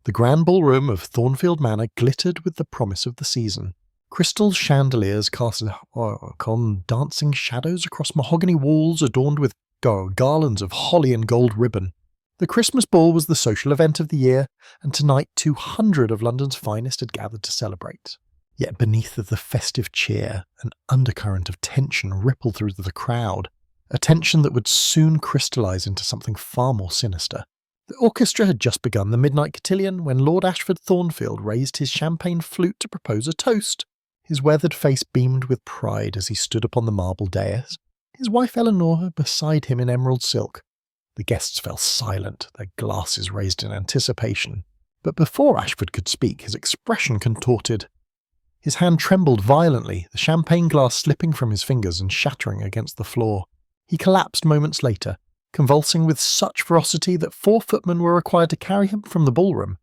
The grand ballroom of Thornfield Manor glittered with the promise of the season. Crystal chandeliers cast dancing shadows across mahogany walls adorned with garlands of holly and gold ribbon. The Christmas ball was the social event of the year, and tonight 200 of London's finest had gathered to celebrate. Yet beneath the festive cheer, an undercurrent of tension rippled through the crowd, a tension that would soon crystallise into something far more sinister. The orchestra had just begun the midnight cotillion when Lord Ashford Thornfield raised his champagne flute to propose a toast. His weathered face beamed with pride as he stood upon the marble dais, his wife Eleanor beside him in emerald silk. The guests fell silent, their glasses raised in anticipation. But before Ashford could speak, his expression contorted. His hand trembled violently, the champagne glass slipping from his fingers and shattering against the floor. He collapsed moments later, convulsing with such ferocity that 4 footmen were required to carry him from the ballroom.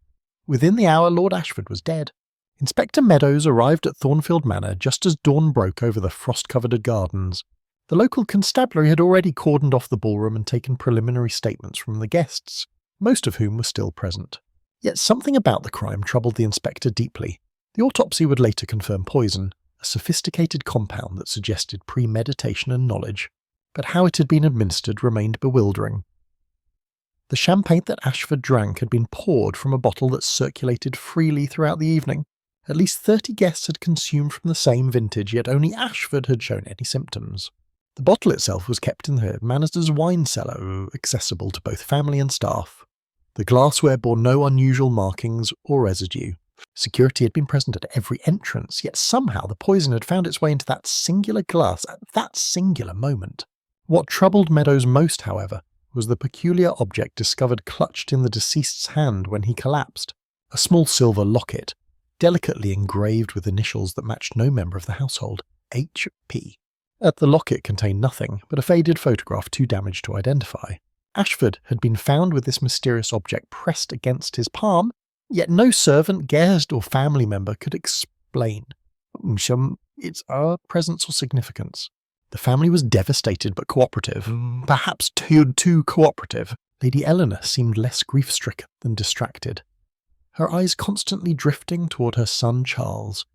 Within the hour, Lord Ashford was dead. Inspector Meadows arrived at Thornfield Manor just as dawn broke over the frost-covered gardens. The local constabulary had already cordoned off the ballroom and taken preliminary statements from the guests, most of whom were still present. Yet something about the crime troubled the inspector deeply. The autopsy would later confirm poison, a sophisticated compound that suggested premeditation and knowledge, but how it had been administered remained bewildering. The champagne that Ashford drank had been poured from a bottle that circulated freely throughout the evening. At least 30 guests had consumed from the same vintage, yet only Ashford had shown any symptoms. The bottle itself was kept in the Manor's wine cellar, accessible to both family and staff. The glassware bore no unusual markings or residue. Security had been present at every entrance, yet somehow the poison had found its way into that singular glass at that singular moment. What troubled Meadows most, however, was the peculiar object discovered clutched in the deceased's hand when he collapsed, a small silver locket, delicately engraved with initials that matched no member of the household, H.P. The locket contained nothing but a faded photograph too damaged to identify. Ashford had been found with this mysterious object pressed against his palm, yet no servant, guest or family member could explain its presence or significance. The family was devastated but cooperative, perhaps too cooperative. Lady Eleanor seemed less grief-stricken than distracted, her eyes constantly drifting toward her son Charles,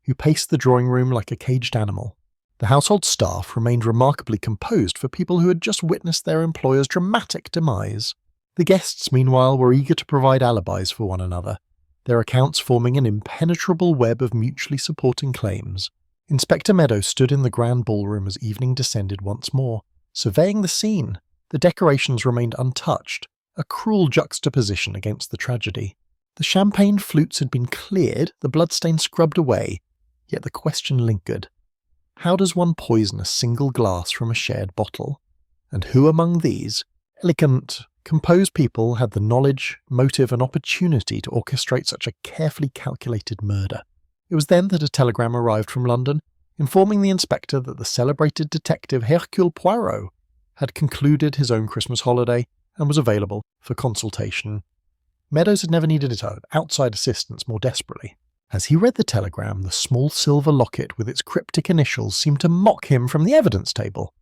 who paced the drawing room like a caged animal. The household staff remained remarkably composed for people who had just witnessed their employer's dramatic demise. The guests, meanwhile, were eager to provide alibis for one another, their accounts forming an impenetrable web of mutually supporting claims. Inspector Meadows stood in the grand ballroom as evening descended once more, surveying the scene. The decorations remained untouched, a cruel juxtaposition against the tragedy. The champagne flutes had been cleared, the bloodstain scrubbed away, yet the question lingered. How does one poison a single glass from a shared bottle? And who among these elegant, composed people had the knowledge, motive and opportunity to orchestrate such a carefully calculated murder? It was then that a telegram arrived from London, informing the inspector that the celebrated detective Hercule Poirot had concluded his own Christmas holiday and was available for consultation. Meadows had never needed outside assistance more desperately. As he read the telegram, the small silver locket with its cryptic initials seemed to mock him from the evidence table.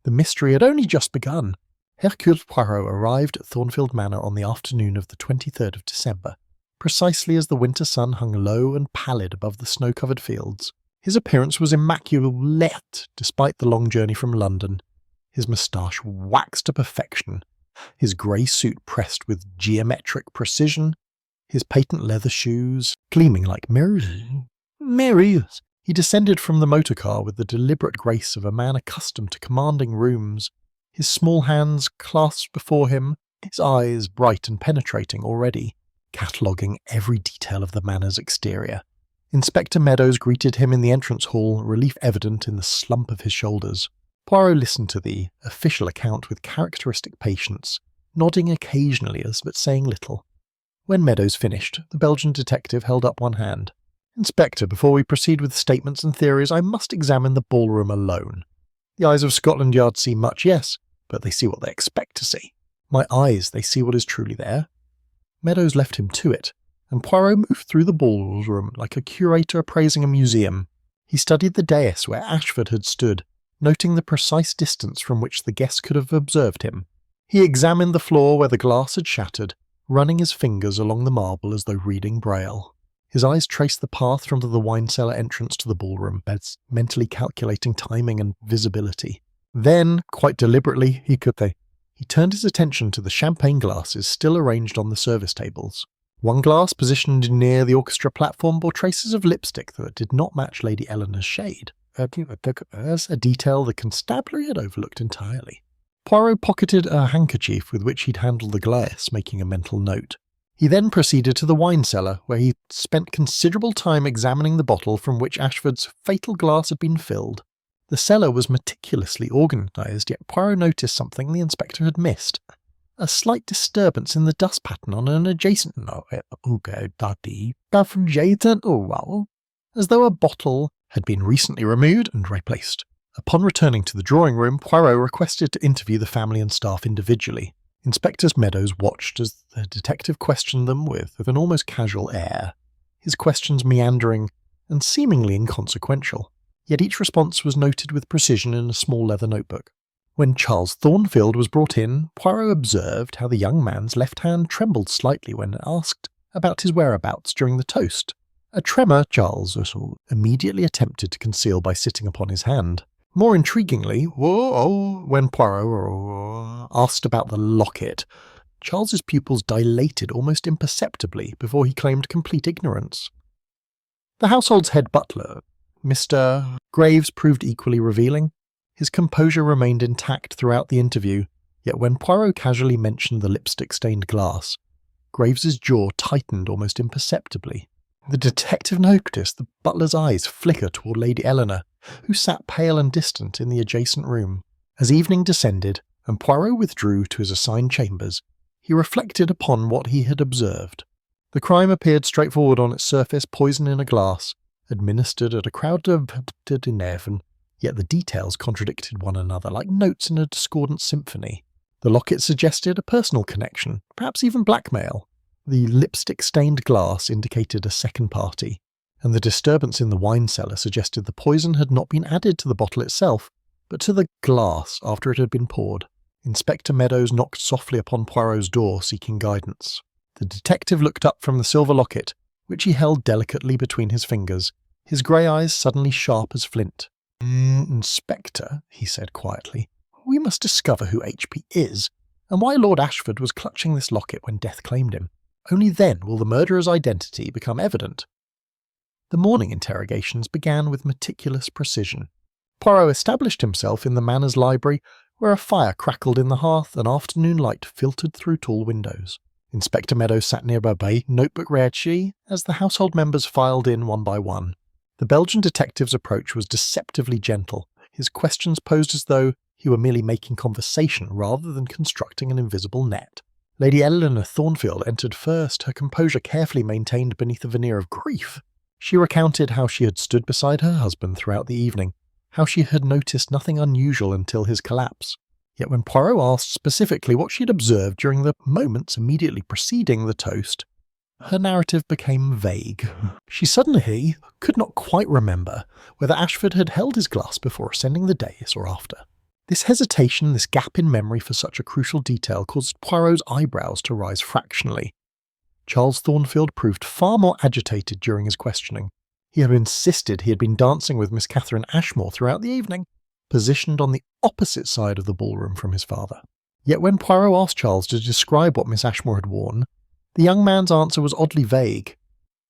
The mystery had only just begun. Hercule Poirot arrived at Thornfield Manor on the afternoon of the 23rd of December, precisely as the winter sun hung low and pallid above the snow-covered fields. His appearance was immaculate despite the long journey from London. His moustache waxed to perfection, his grey suit pressed with geometric precision, his patent leather shoes gleaming like mirrors. He descended from the motor car with the deliberate grace of a man accustomed to commanding rooms, his small hands clasped before him, his eyes bright and penetrating already, cataloguing every detail of the manor's exterior. Inspector Meadows greeted him in the entrance hall, relief evident in the slump of his shoulders. Poirot listened to the official account with characteristic patience, nodding occasionally but saying little. When Meadows finished, the Belgian detective held up one hand. "Inspector, before we proceed with statements and theories, I must examine the ballroom alone. The eyes of Scotland Yard see much, yes, but they see what they expect to see. My eyes, they see what is truly there." Meadows left him to it, and Poirot moved through the ballroom like a curator appraising a museum. He studied the dais where Ashford had stood, noting the precise distance from which the guests could have observed him. He examined the floor where the glass had shattered, running his fingers along the marble as though reading Braille. His eyes traced the path from the wine cellar entrance to the ballroom, mentally calculating timing and visibility. Then, quite deliberately, he turned his attention to the champagne glasses still arranged on the service tables. One glass, positioned near the orchestra platform, bore traces of lipstick that did not match Lady Eleanor's shade, a detail the constabulary had overlooked entirely. Poirot pocketed a handkerchief with which he'd handled the glass, making a mental note. He then proceeded to the wine cellar, where he spent considerable time examining the bottle from which Ashford's fatal glass had been filled. The cellar was meticulously organised, yet Poirot noticed something the inspector had missed. A slight disturbance in the dust pattern on an adjacent as though a bottle had been recently removed and replaced. Upon returning to the drawing room, Poirot requested to interview the family and staff individually. Inspector Meadows watched as the detective questioned them with an almost casual air, his questions meandering and seemingly inconsequential, yet each response was noted with precision in a small leather notebook. When Charles Thornfield was brought in, Poirot observed how the young man's left hand trembled slightly when asked about his whereabouts during the toast, a tremor Charles immediately attempted to conceal by sitting upon his hand. More intriguingly, when Poirot asked about the locket, Charles's pupils dilated almost imperceptibly before he claimed complete ignorance. The household's head butler, Mr. Graves, proved equally revealing. His composure remained intact throughout the interview, yet when Poirot casually mentioned the lipstick-stained glass, Graves's jaw tightened almost imperceptibly. The detective noticed the butler's eyes flicker toward Lady Eleanor, who sat pale and distant in the adjacent room. As evening descended, and Poirot withdrew to his assigned chambers, he reflected upon what he had observed. The crime appeared straightforward on its surface, poison in a glass, administered at a crowded 11, yet the details contradicted one another like notes in a discordant symphony. The locket suggested a personal connection, perhaps even blackmail. The lipstick-stained glass indicated a second party, and the disturbance in the wine cellar suggested the poison had not been added to the bottle itself, but to the glass after it had been poured. Inspector Meadows knocked softly upon Poirot's door, seeking guidance. The detective looked up from the silver locket, which he held delicately between his fingers, his grey eyes suddenly sharp as flint. Inspector, he said quietly, we must discover who H.P. is, and why Lord Ashford was clutching this locket when death claimed him. Only then will the murderer's identity become evident. The morning interrogations began with meticulous precision. Poirot established himself in the manor's library, where a fire crackled in the hearth and afternoon light filtered through tall windows. Inspector Meadows sat nearby, notebook ready, as the household members filed in one by one. The Belgian detective's approach was deceptively gentle, his questions posed as though he were merely making conversation rather than constructing an invisible net. Lady Eleanor Thornfield entered first, her composure carefully maintained beneath a veneer of grief. She recounted how she had stood beside her husband throughout the evening, how she had noticed nothing unusual until his collapse. Yet when Poirot asked specifically what she had observed during the moments immediately preceding the toast, her narrative became vague. She suddenly could not quite remember whether Ashford had held his glass before ascending the dais or after. This hesitation, this gap in memory for such a crucial detail, caused Poirot's eyebrows to rise fractionally. Charles Thornfield proved far more agitated during his questioning. He had insisted he had been dancing with Miss Catherine Ashmore throughout the evening, positioned on the opposite side of the ballroom from his father. Yet when Poirot asked Charles to describe what Miss Ashmore had worn, the young man's answer was oddly vague.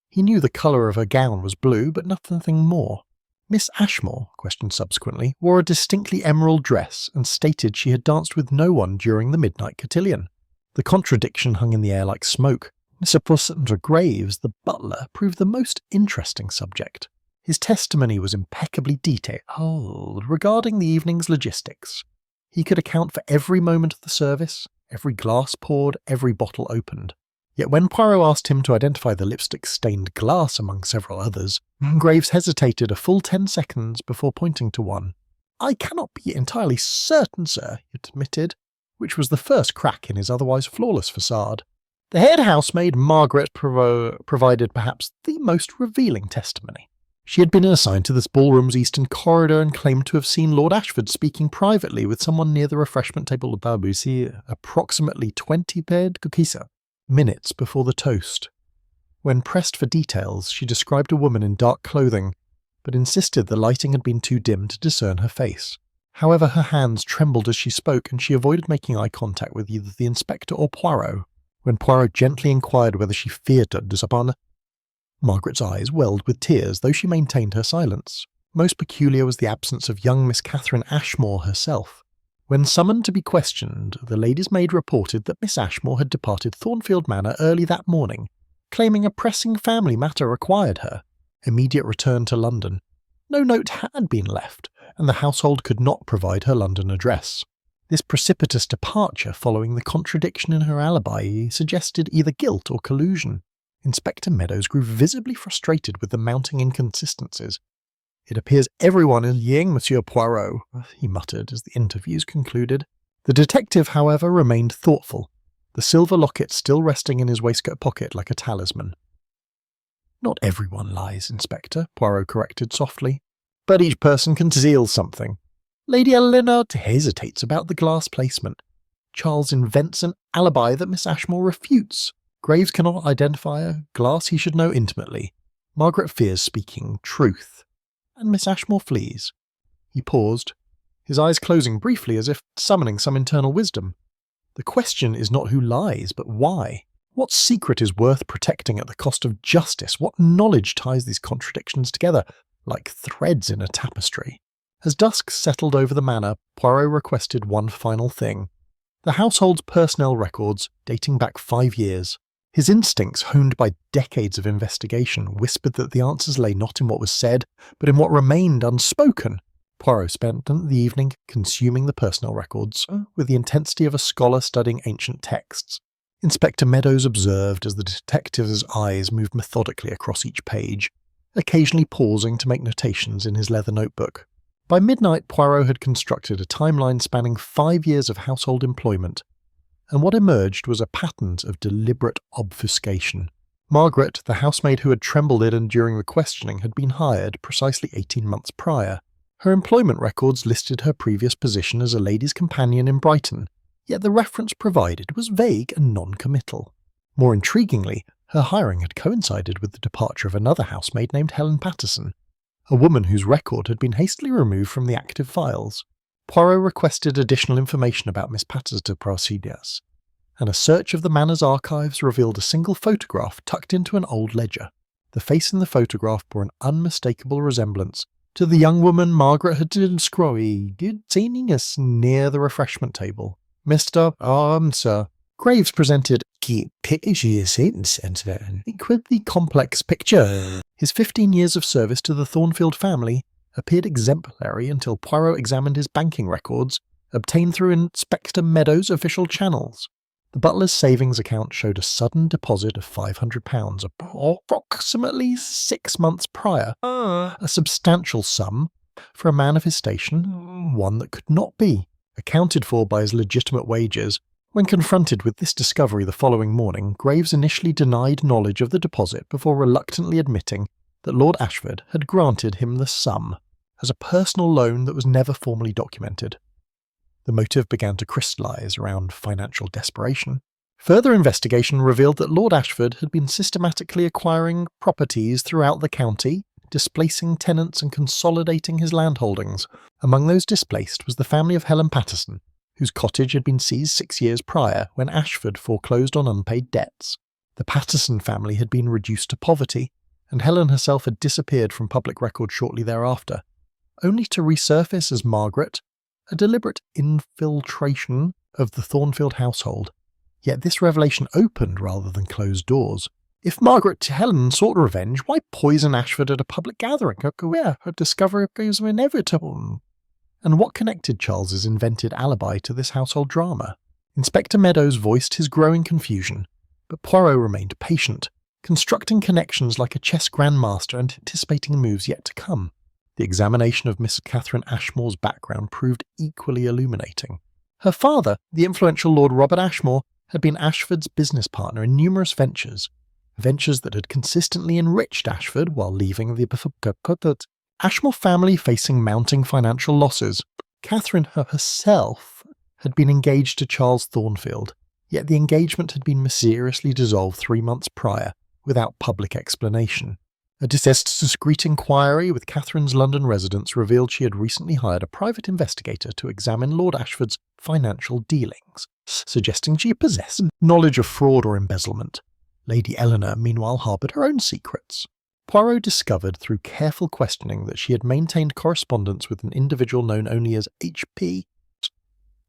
He knew the colour of her gown was blue, but nothing more. Miss Ashmore, questioned subsequently, wore a distinctly emerald dress and stated she had danced with no one during the midnight cotillion. The contradiction hung in the air like smoke. Mr. Graves, the butler, proved the most interesting subject. His testimony was impeccably detailed regarding the evening's logistics. He could account for every moment of the service, every glass poured, every bottle opened. Yet when Poirot asked him to identify the lipstick-stained glass among several others, Graves hesitated a full 10 seconds before pointing to one. "I cannot be entirely certain, sir," he admitted, which was the first crack in his otherwise flawless facade. The head housemaid, Margaret, provided perhaps the most revealing testimony. She had been assigned to this ballroom's eastern corridor and claimed to have seen Lord Ashford speaking privately with someone near the refreshment table of Babusi, approximately 20 paid cookies. minutes before the toast. When pressed for details, she described a woman in dark clothing, but insisted the lighting had been too dim to discern her face. However, her hands trembled as she spoke, and she avoided making eye contact with either the inspector or Poirot. When Poirot gently inquired whether she feared to disappoint, Margaret's eyes welled with tears, though she maintained her silence. Most peculiar was the absence of young Miss Catherine Ashmore herself. When summoned to be questioned, the lady's maid reported that Miss Ashmore had departed Thornfield Manor early that morning, claiming a pressing family matter required her immediate return to London. No note had been left, and the household could not provide her London address. This precipitous departure following the contradiction in her alibi suggested either guilt or collusion. Inspector Meadows grew visibly frustrated with the mounting inconsistencies. "It appears everyone is lying, Monsieur Poirot," he muttered as the interviews concluded. The detective, however, remained thoughtful, the silver locket still resting in his waistcoat pocket like a talisman. "Not everyone lies, Inspector," Poirot corrected softly, "but each person conceals something. Lady Eleanor hesitates about the glass placement. Charles invents an alibi that Miss Ashmore refutes. Graves cannot identify her. Glass he should know intimately. Margaret fears speaking truth. And Miss Ashmore flees." He paused, his eyes closing briefly as if summoning some internal wisdom. "The question is not who lies, but why. What secret is worth protecting at the cost of justice? What knowledge ties these contradictions together, like threads in a tapestry?" As dusk settled over the manor, Poirot requested one final thing: the household's personnel records dating back 5 years. His instincts, honed by decades of investigation, whispered that the answers lay not in what was said, but in what remained unspoken. Poirot spent the evening consuming the personnel records with the intensity of a scholar studying ancient texts. Inspector Meadows observed as the detective's eyes moved methodically across each page, occasionally pausing to make notations in his leather notebook. By midnight, Poirot had constructed a timeline spanning 5 years of household employment, and what emerged was a pattern of deliberate obfuscation. Margaret, the housemaid who had trembled in and during the questioning, had been hired precisely 18 months prior. Her employment records listed her previous position as a lady's companion in Brighton, yet the reference provided was vague and non-committal. More intriguingly, her hiring had coincided with the departure of another housemaid named Helen Patterson, a woman whose record had been hastily removed from the active files. Poirot requested additional information about Miss Patterson's procedures, and a search of the manor's archives revealed a single photograph tucked into an old ledger. The face in the photograph bore an unmistakable resemblance to the young woman Margaret had seen us near the refreshment table. Sir. Graves presented an equally complex picture. His 15 years of service to the Thornfield family appeared exemplary until Poirot examined his banking records, obtained through Inspector Meadows' official channels. The butler's savings account showed a sudden deposit of £500, approximately 6 months prior, a substantial sum for a man of his station, one that could not be accounted for by his legitimate wages. When confronted with this discovery the following morning, Graves initially denied knowledge of the deposit before reluctantly admitting that Lord Ashford had granted him the sum as a personal loan that was never formally documented. The motive began to crystallise around financial desperation. Further investigation revealed that Lord Ashford had been systematically acquiring properties throughout the county, displacing tenants and consolidating his landholdings. Among those displaced was the family of Helen Patterson, whose cottage had been seized 6 years prior when Ashford foreclosed on unpaid debts. The Patterson family had been reduced to poverty, and Helen herself had disappeared from public record shortly thereafter, only to resurface as Margaret, a deliberate infiltration of the Thornfield household. Yet this revelation opened rather than closed doors. If Margaret Helen sought revenge, why poison Ashford at a public gathering? Her discovery was inevitable. And what connected Charles's invented alibi to this household drama? Inspector Meadows voiced his growing confusion, but Poirot remained patient, constructing connections like a chess grandmaster anticipating moves yet to come. The examination of Miss Catherine Ashmore's background proved equally illuminating. Her father, the influential Lord Robert Ashmore, had been Ashford's business partner in numerous ventures that had consistently enriched Ashford while leaving the Ashmore family facing mounting financial losses. Catherine herself had been engaged to Charles Thornfield, yet the engagement had been mysteriously dissolved 3 months prior, without public explanation. A discreet inquiry with Catherine's London residence revealed she had recently hired a private investigator to examine Lord Ashford's financial dealings, suggesting she possessed knowledge of fraud or embezzlement. Lady Eleanor meanwhile harboured her own secrets. Poirot discovered through careful questioning that she had maintained correspondence with an individual known only as H.P.,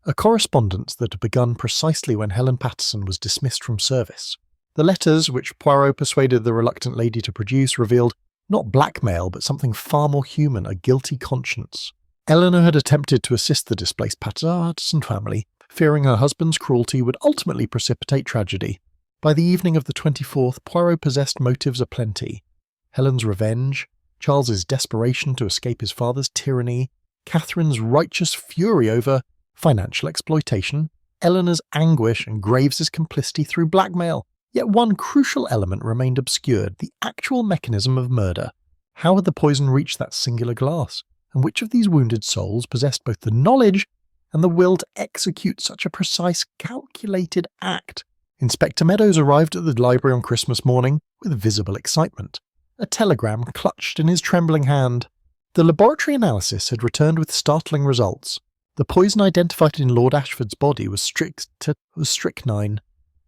a correspondence that had begun precisely when Helen Patterson was dismissed from service. The letters, which Poirot persuaded the reluctant lady to produce, revealed not blackmail but something far more human, a guilty conscience. Eleanor had attempted to assist the displaced Patterson family, fearing her husband's cruelty would ultimately precipitate tragedy. By the evening of the 24th, Poirot possessed motives aplenty. Helen's revenge, Charles's desperation to escape his father's tyranny, Catherine's righteous fury over financial exploitation, Eleanor's anguish and Graves's complicity through blackmail. Yet one crucial element remained obscured, the actual mechanism of murder. How had the poison reached that singular glass? And which of these wounded souls possessed both the knowledge and the will to execute such a precise, calculated act? Inspector Meadows arrived at the library on Christmas morning with visible excitement, a telegram clutched in his trembling hand. The laboratory analysis had returned with startling results. The poison identified in Lord Ashford's body was strychnine,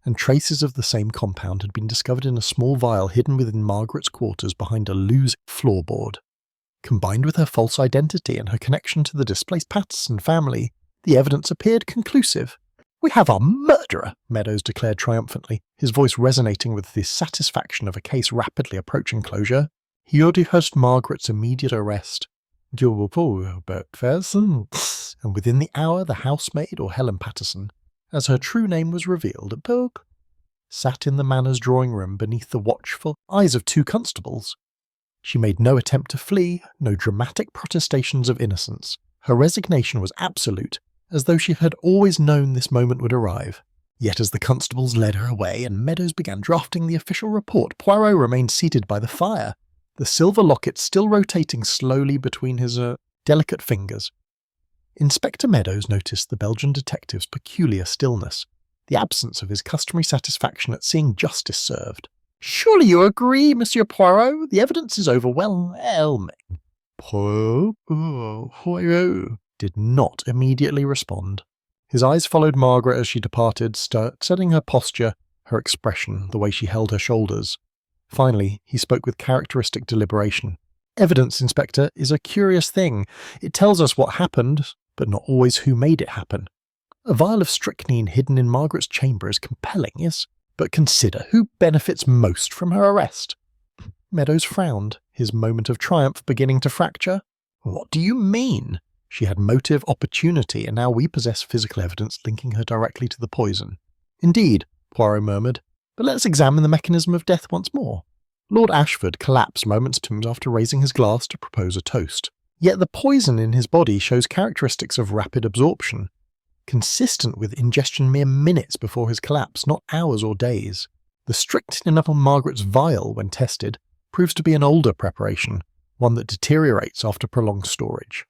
and traces of the same compound had been discovered in a small vial hidden within Margaret's quarters behind a loose floorboard. Combined with her false identity and her connection to the displaced Patterson family, the evidence appeared conclusive. "We have our murderer," Meadows declared triumphantly, his voice resonating with the satisfaction of a case rapidly approaching closure. He ordered Margaret's immediate arrest. And within the hour the housemaid, or Helen Patterson, as her true name was revealed at Bogue, sat in the manor's drawing-room beneath the watchful eyes of 2 constables. She made no attempt to flee, no dramatic protestations of innocence. Her resignation was absolute, as though she had always known this moment would arrive. Yet as the constables led her away and Meadows began drafting the official report, Poirot remained seated by the fire, the silver locket still rotating slowly between his delicate fingers. Inspector Meadows noticed the Belgian detective's peculiar stillness, the absence of his customary satisfaction at seeing justice served. "Surely you agree, Monsieur Poirot? The evidence is overwhelming." Poirot did not immediately respond. His eyes followed Margaret as she departed, studying her posture, her expression, the way she held her shoulders. Finally, he spoke with characteristic deliberation. "Evidence, Inspector, is a curious thing. It tells us what happened, but not always who made it happen. A vial of strychnine hidden in Margaret's chamber is compelling, yes, but consider who benefits most from her arrest." Meadows frowned, his moment of triumph beginning to fracture. "What do you mean? She had motive, opportunity, and now we possess physical evidence linking her directly to the poison." "Indeed," Poirot murmured, "but let's examine the mechanism of death once more." Lord Ashford collapsed moments after raising his glass to propose a toast. Yet the poison in his body shows characteristics of rapid absorption, consistent with ingestion mere minutes before his collapse, not hours or days. The strychnine on Margaret's vial, when tested, proves to be an older preparation, one that deteriorates after prolonged storage.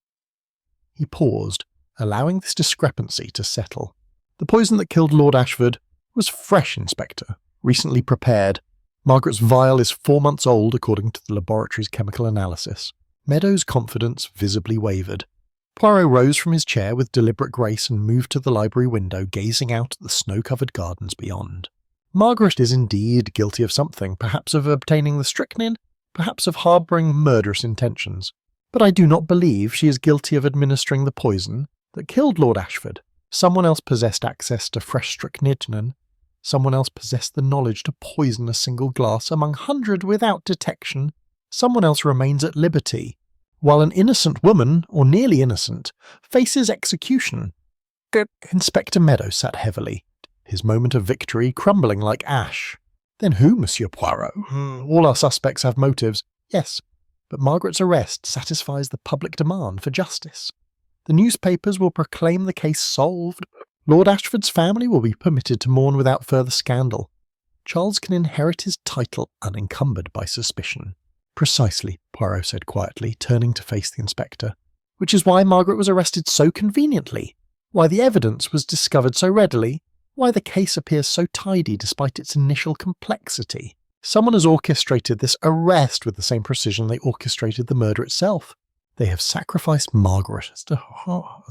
He paused, allowing this discrepancy to settle. "The poison that killed Lord Ashford was fresh, Inspector, recently prepared. Margaret's vial is 4 months old, according to the laboratory's chemical analysis." Meadows' confidence visibly wavered. Poirot rose from his chair with deliberate grace and moved to the library window, gazing out at the snow-covered gardens beyond. "Margaret is indeed guilty of something, perhaps of obtaining the strychnine, perhaps of harbouring murderous intentions. But I do not believe she is guilty of administering the poison that killed Lord Ashford. Someone else possessed access to fresh strychnine. Someone else possessed the knowledge to poison a single glass among 100 without detection. Someone else remains at liberty, while an innocent woman, or nearly innocent, faces execution." Inspector Meadows sat heavily, his moment of victory crumbling like ash. "Then who, Monsieur Poirot? All our suspects have motives, yes, but Margaret's arrest satisfies the public demand for justice. The newspapers will proclaim the case solved. Lord Ashford's family will be permitted to mourn without further scandal. Charles can inherit his title unencumbered by suspicion." "Precisely," Poirot said quietly, turning to face the inspector. "Which is why Margaret was arrested so conveniently, why the evidence was discovered so readily, Why the case appears so tidy despite its initial complexity? Someone has orchestrated this arrest with the same precision they orchestrated the murder itself. They have sacrificed Margaret as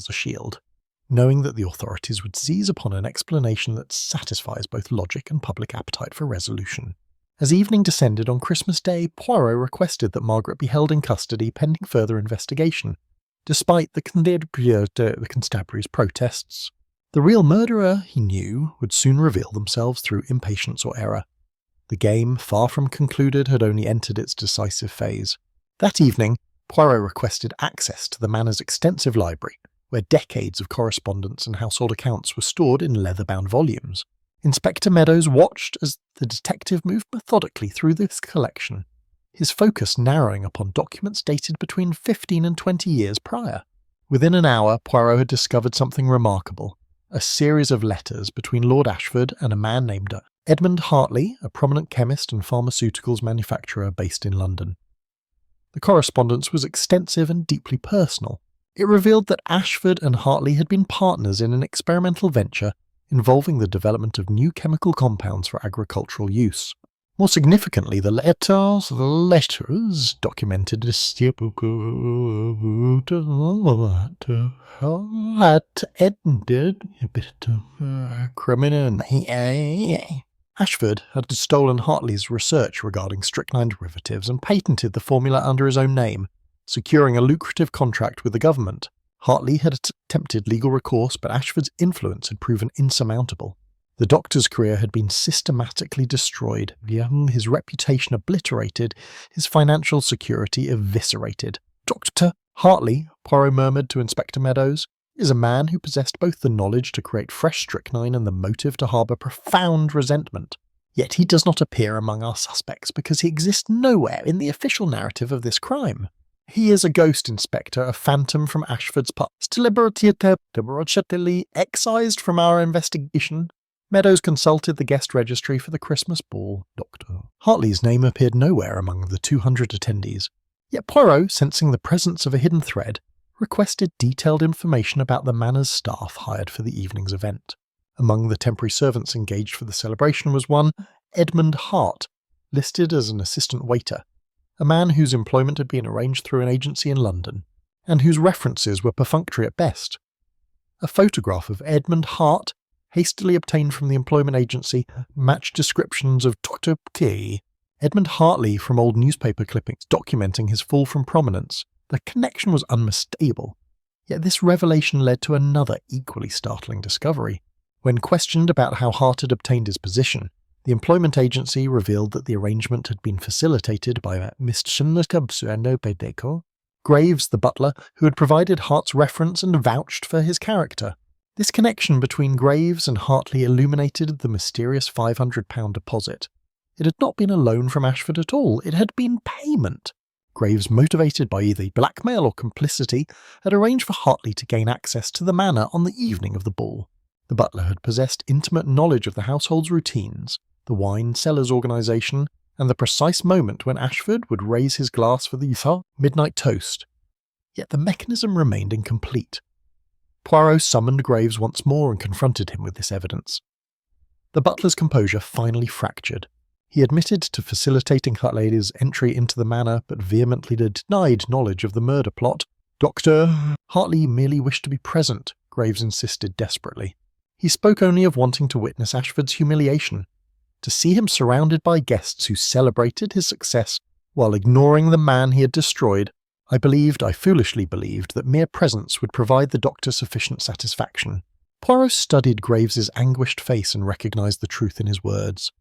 a shield, knowing that the authorities would seize upon an explanation that satisfies both logic and public appetite for resolution. As evening descended on Christmas Day, Poirot requested that Margaret be held in custody pending further investigation, despite the constabulary's protests. The real murderer, he knew, would soon reveal themselves through impatience or error. The game, far from concluded, had only entered its decisive phase. That evening, Poirot requested access to the manor's extensive library, where decades of correspondence and household accounts were stored in leather-bound volumes. Inspector Meadows watched as the detective moved methodically through this collection, his focus narrowing upon documents dated between 15 and 20 years prior. Within an hour, Poirot had discovered something remarkable, a series of letters between Lord Ashford and a man named Edmund Hartley, a prominent chemist and pharmaceuticals manufacturer based in London. The correspondence was extensive and deeply personal. It revealed that Ashford and Hartley had been partners in an experimental venture involving the development of new chemical compounds for agricultural use. More significantly, the letters documented had ended a bit of criminal. Ashford had stolen Hartley's research regarding strychnine derivatives and patented the formula under his own name, securing a lucrative contract with the government. Hartley had attempted legal recourse, but Ashford's influence had proven insurmountable. The doctor's career had been systematically destroyed, his reputation obliterated, his financial security eviscerated. Dr. Hartley, Poirot murmured to Inspector Meadows, is a man who possessed both the knowledge to create fresh strychnine and the motive to harbour profound resentment. Yet he does not appear among our suspects because he exists nowhere in the official narrative of this crime. He is a ghost, Inspector, a phantom from Ashford's past, deliberately excised from our investigation. Meadows consulted the guest registry for the Christmas ball. Dr. Hartley's name appeared nowhere among the 200 attendees. Yet Poirot, sensing the presence of a hidden thread, requested detailed information about the manor's staff hired for the evening's event. Among the temporary servants engaged for the celebration was one, Edmund Hart, listed as an assistant waiter, a man whose employment had been arranged through an agency in London, and whose references were perfunctory at best. A photograph of Edmund Hart, hastily obtained from the employment agency, matched descriptions of Dr. P. Edmund Hartley from old newspaper clippings documenting his fall from prominence. The connection was unmistakable. Yet this revelation led to another equally startling discovery. When questioned about how Hart had obtained his position, the employment agency revealed that the arrangement had been facilitated by Mr. Graves, the butler, who had provided Hart's reference and vouched for his character. This connection between Graves and Hartley illuminated the mysterious £500 deposit. It had not been a loan from Ashford at all, it had been payment. Graves, motivated by either blackmail or complicity, had arranged for Hartley to gain access to the manor on the evening of the ball. The butler had possessed intimate knowledge of the household's routines, the wine cellars organisation, and the precise moment when Ashford would raise his glass for the midnight toast. Yet the mechanism remained incomplete. Poirot summoned Graves once more and confronted him with this evidence. The butler's composure finally fractured. He admitted to facilitating Hartley's entry into the manor, but vehemently denied knowledge of the murder plot. Dr. Hartley merely wished to be present, Graves insisted desperately. He spoke only of wanting to witness Ashford's humiliation, to see him surrounded by guests who celebrated his success while ignoring the man he had destroyed. I foolishly believed, that mere presence would provide the doctor sufficient satisfaction. Poirot studied Graves's anguished face and recognised the truth in his words.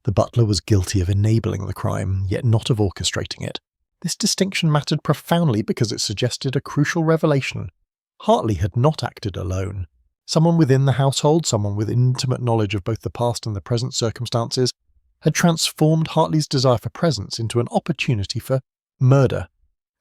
The butler was guilty of enabling the crime, yet not of orchestrating it. This distinction mattered profoundly because it suggested a crucial revelation. Hartley had not acted alone. Someone within the household, someone with intimate knowledge of both the past and the present circumstances, had transformed Hartley's desire for presence into an opportunity for murder.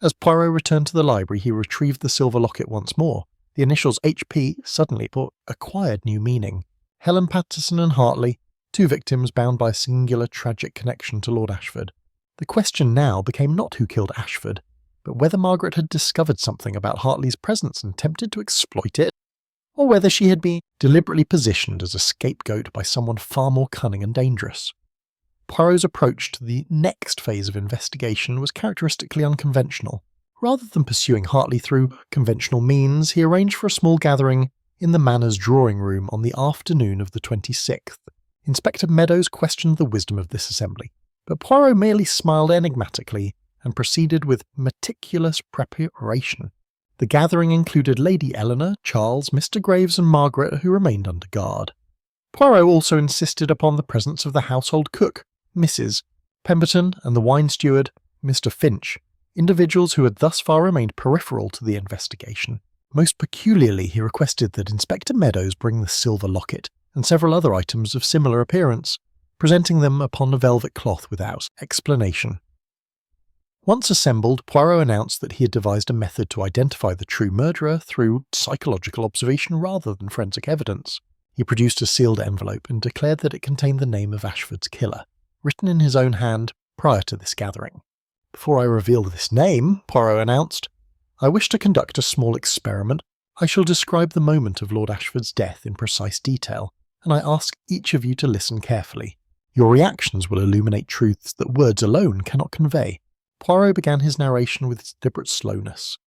As Poirot returned to the library, he retrieved the silver locket once more. The initials HP suddenly acquired new meaning. Helen Patterson and Hartley, two victims bound by a singular tragic connection to Lord Ashford. The question now became not who killed Ashford, but whether Margaret had discovered something about Hartley's presence and attempted to exploit it. or whether she had been deliberately positioned as a scapegoat by someone far more cunning and dangerous. Poirot's approach to the next phase of investigation was characteristically unconventional. Rather than pursuing Hartley through conventional means, he arranged for a small gathering in the Manor's drawing room on the afternoon of the 26th. Inspector Meadows questioned the wisdom of this assembly, but Poirot merely smiled enigmatically and proceeded with meticulous preparation. The gathering included Lady Eleanor, Charles, Mr. Graves and Margaret, who remained under guard. Poirot also insisted upon the presence of the household cook, Mrs. Pemberton, and the wine steward, Mr. Finch, individuals who had thus far remained peripheral to the investigation. Most peculiarly, he requested that Inspector Meadows bring the silver locket and several other items of similar appearance, presenting them upon a velvet cloth without explanation. Once assembled, Poirot announced that he had devised a method to identify the true murderer through psychological observation rather than forensic evidence. He produced a sealed envelope and declared that it contained the name of Ashford's killer, written in his own hand prior to this gathering. Before I reveal this name, Poirot announced, I wish to conduct a small experiment. I shall describe the moment of Lord Ashford's death in precise detail, and I ask each of you to listen carefully. Your reactions will illuminate truths that words alone cannot convey. Poirot began his narration with deliberate slowness,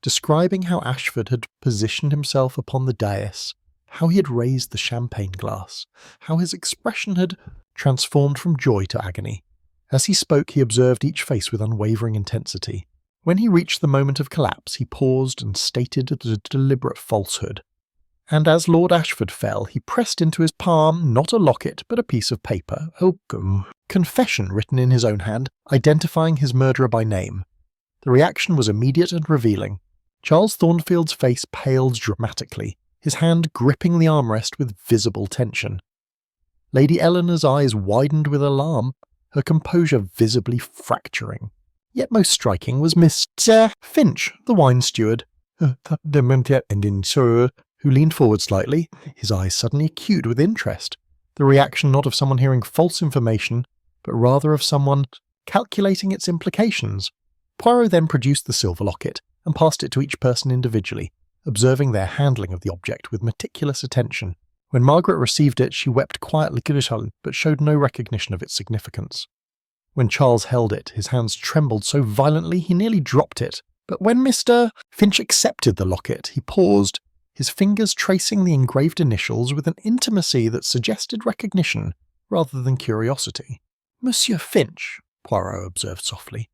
describing how Ashford had positioned himself upon the dais, how he had raised the champagne glass, how his expression had transformed from joy to agony. As he spoke, he observed each face with unwavering intensity. When he reached the moment of collapse, he paused and stated a deliberate falsehood. And as Lord Ashford fell, he pressed into his palm not a locket, but a piece of paper, a confession written in his own hand, identifying his murderer by name. The reaction was immediate and revealing. Charles Thornfield's face paled dramatically, his hand gripping the armrest with visible tension. Lady Eleanor's eyes widened with alarm, her composure visibly fracturing. Yet most striking was Mr. Finch, the wine steward, who leaned forward slightly, his eyes suddenly acute with interest, the reaction not of someone hearing false information, but rather of someone calculating its implications. Poirot then produced the silver locket and passed it to each person individually, observing their handling of the object with meticulous attention. When Margaret received it, she wept quietly, but showed no recognition of its significance. When Charles held it, his hands trembled so violently he nearly dropped it, but when Mr. Finch accepted the locket, he paused, his fingers tracing the engraved initials with an intimacy that suggested recognition rather than curiosity. Monsieur Finch, Poirot observed softly,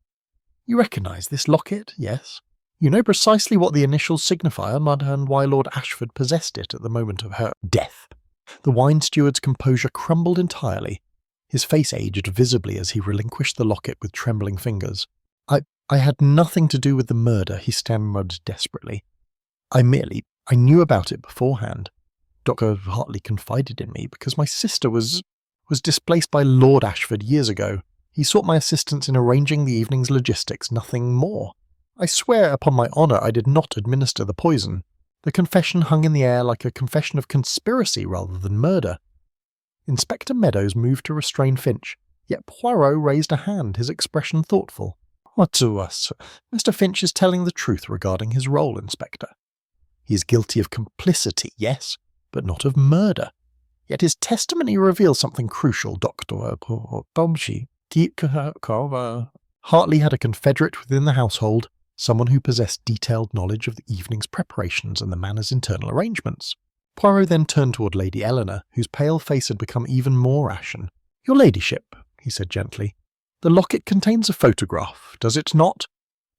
you recognise this locket, yes? You know precisely what the initials signify and why Lord Ashford possessed it at the moment of her death. The wine steward's composure crumbled entirely. His face aged visibly as he relinquished the locket with trembling fingers. I had nothing to do with the murder, he stammered desperately. I knew about it beforehand. Dr. Hartley confided in me because my sister was displaced by Lord Ashford years ago. He sought my assistance in arranging the evening's logistics, nothing more. I swear upon my honour I did not administer the poison. The confession hung in the air like a confession of conspiracy rather than murder. Inspector Meadows moved to restrain Finch, yet Poirot raised a hand, his expression thoughtful. What to us? Mr. Finch is telling the truth regarding his role, Inspector. He is guilty of complicity, yes, but not of murder. Yet his testimony reveals something crucial, Dr. Hartley had a confederate within the household, someone who possessed detailed knowledge of the evening's preparations and the Manor's internal arrangements. Poirot then turned toward Lady Eleanor, whose pale face had become even more ashen. Your ladyship, he said gently, the locket contains a photograph, does it not?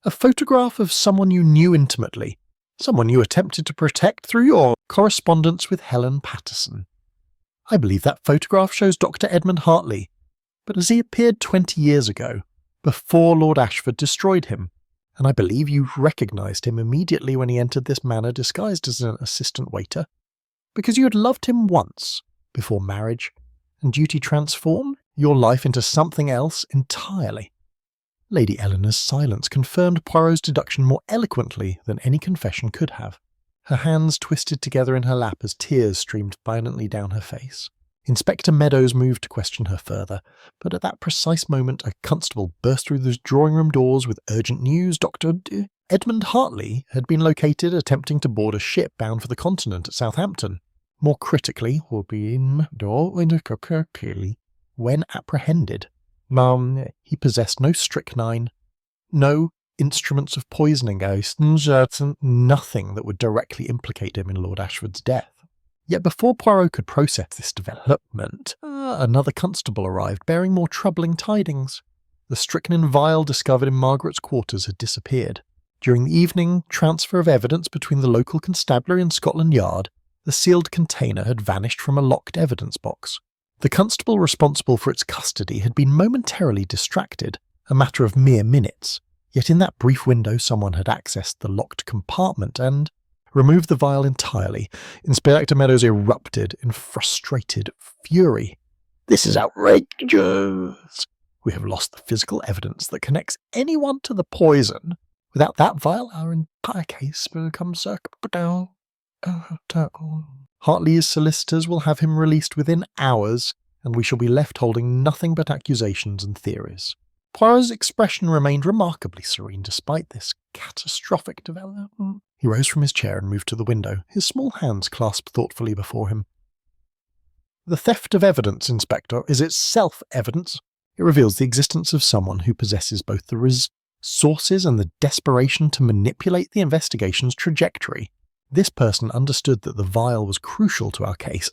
A photograph of someone you knew intimately, someone you attempted to protect through your correspondence with Helen Patterson. I believe that photograph shows Dr. Edmund Hartley, but as he appeared 20 years ago, before Lord Ashford destroyed him, and I believe you recognised him immediately when he entered this manor disguised as an assistant waiter, because you had loved him once, before marriage, and duty transformed your life into something else entirely. Lady Eleanor's silence confirmed Poirot's deduction more eloquently than any confession could have. Her hands twisted together in her lap as tears streamed violently down her face. Inspector Meadows moved to question her further, but at that precise moment a constable burst through the drawing-room doors with urgent news. Dr. Edmund Hartley had been located attempting to board a ship bound for the continent at Southampton. More critically, when apprehended, he possessed no strychnine, no instruments of poisoning, nothing that would directly implicate him in Lord Ashford's death. Yet before Poirot could process this development, another constable arrived bearing more troubling tidings. The strychnine vial discovered in Margaret's quarters had disappeared. During the evening transfer of evidence between the local constabulary and Scotland Yard, the sealed container had vanished from a locked evidence box. The constable responsible for its custody had been momentarily distracted, a matter of mere minutes, yet in that brief window someone had accessed the locked compartment and removed the vial entirely. Inspector Meadows erupted in frustrated fury. "This is outrageous! We have lost the physical evidence that connects anyone to the poison. Without that vial, our entire case becomes circumstantial. Hartley's solicitors will have him released within hours, and we shall be left holding nothing but accusations and theories." Poirot's expression remained remarkably serene despite this catastrophic development. He rose from his chair and moved to the window, his small hands clasped thoughtfully before him. "The theft of evidence, Inspector, is itself evidence. It reveals the existence of someone who possesses both the resources and the desperation to manipulate the investigation's trajectory. This person understood that the vial was crucial to our case,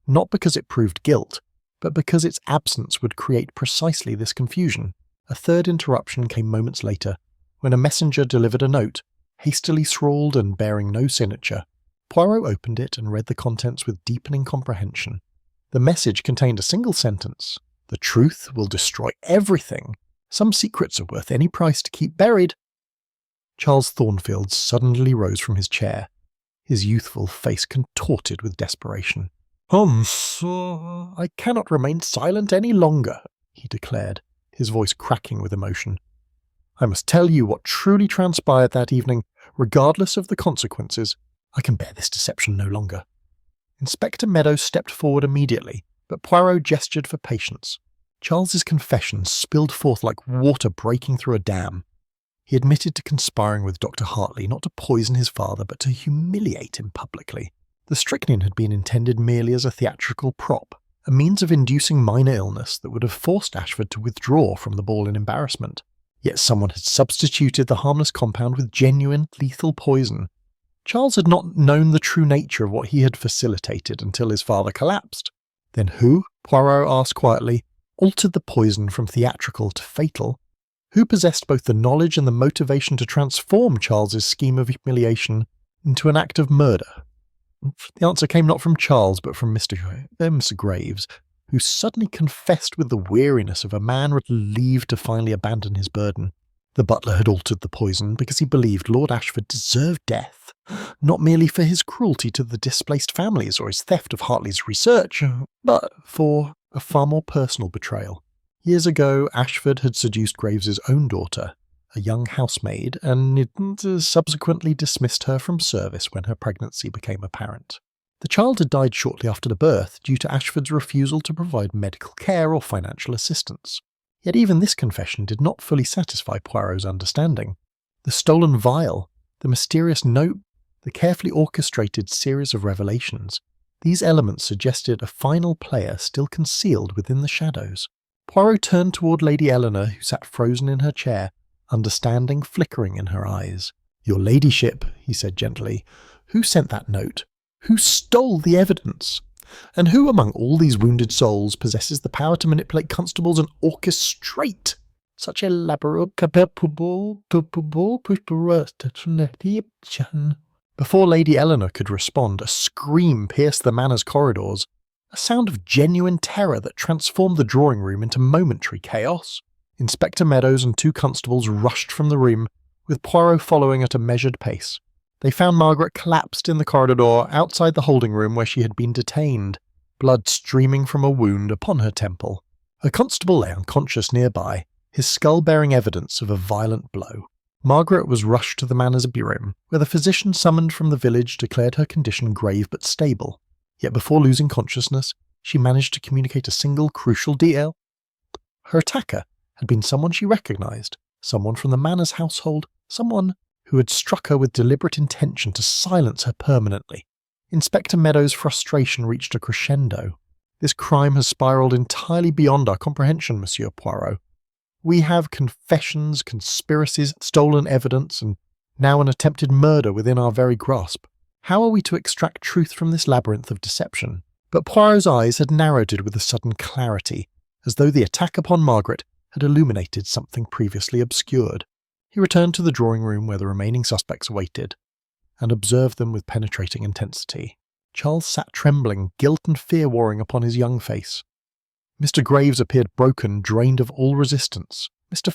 not because it proved guilt, but because its absence would create precisely this confusion." A third interruption came moments later, when a messenger delivered a note, hastily scrawled and bearing no signature. Poirot opened it and read the contents with deepening comprehension. The message contained a single sentence. "The truth will destroy everything. Some secrets are worth any price to keep buried." Charles Thornfield suddenly rose from his chair, his youthful face contorted with desperation. I cannot remain silent any longer," he declared, his voice cracking with emotion. "I must tell you what truly transpired that evening, regardless of the consequences. I can bear this deception no longer." Inspector Meadows stepped forward immediately, but Poirot gestured for patience. Charles's confession spilled forth like water breaking through a dam. He admitted to conspiring with Dr. Hartley not to poison his father, but to humiliate him publicly. The strychnine had been intended merely as a theatrical prop, a means of inducing minor illness that would have forced Ashford to withdraw from the ball in embarrassment. Yet someone had substituted the harmless compound with genuine, lethal poison. Charles had not known the true nature of what he had facilitated until his father collapsed. Then who, Poirot asked quietly, altered the poison from theatrical to fatal? Who possessed both the knowledge and the motivation to transform Charles's scheme of humiliation into an act of murder? The answer came not from Charles, but from Mr. Graves, who suddenly confessed with the weariness of a man relieved to finally abandon his burden. The butler had altered the poison because he believed Lord Ashford deserved death, not merely for his cruelty to the displaced families or his theft of Hartley's research, but for a far more personal betrayal. Years ago, Ashford had seduced Graves's own daughter, a young housemaid, and subsequently dismissed her from service when her pregnancy became apparent. The child had died shortly after the birth due to Ashford's refusal to provide medical care or financial assistance. Yet even this confession did not fully satisfy Poirot's understanding. The stolen vial, the mysterious note, the carefully orchestrated series of revelations, these elements suggested a final player still concealed within the shadows. Poirot turned toward Lady Eleanor, who sat frozen in her chair, understanding flickering in her eyes. "Your ladyship," he said gently, "who sent that note? Who stole the evidence? And who among all these wounded souls possesses the power to manipulate constables and orchestrate such elaborate..." Before Lady Eleanor could respond, a scream pierced the manor's corridors, a sound of genuine terror that transformed the drawing room into momentary chaos. Inspector Meadows and two constables rushed from the room, with Poirot following at a measured pace. They found Margaret collapsed in the corridor outside the holding room where she had been detained, blood streaming from a wound upon her temple. A constable lay unconscious nearby, his skull bearing evidence of a violent blow. Margaret was rushed to the manor's room, where the physician summoned from the village declared her condition grave but stable. Yet before losing consciousness, she managed to communicate a single crucial detail. Her attacker had been someone she recognised, someone from the Manor's household, someone who had struck her with deliberate intention to silence her permanently. Inspector Meadows' frustration reached a crescendo. This crime has spiralled entirely beyond our comprehension, Monsieur Poirot. We have confessions, conspiracies, stolen evidence, and now an attempted murder within our very grasp. How are we to extract truth from this labyrinth of deception? But Poirot's eyes had narrowed with a sudden clarity, as though the attack upon Margaret had illuminated something previously obscured. He returned to the drawing room where the remaining suspects waited, and observed them with penetrating intensity. Charles sat trembling, guilt and fear warring upon his young face. Mr. Graves appeared broken, drained of all resistance. Mr.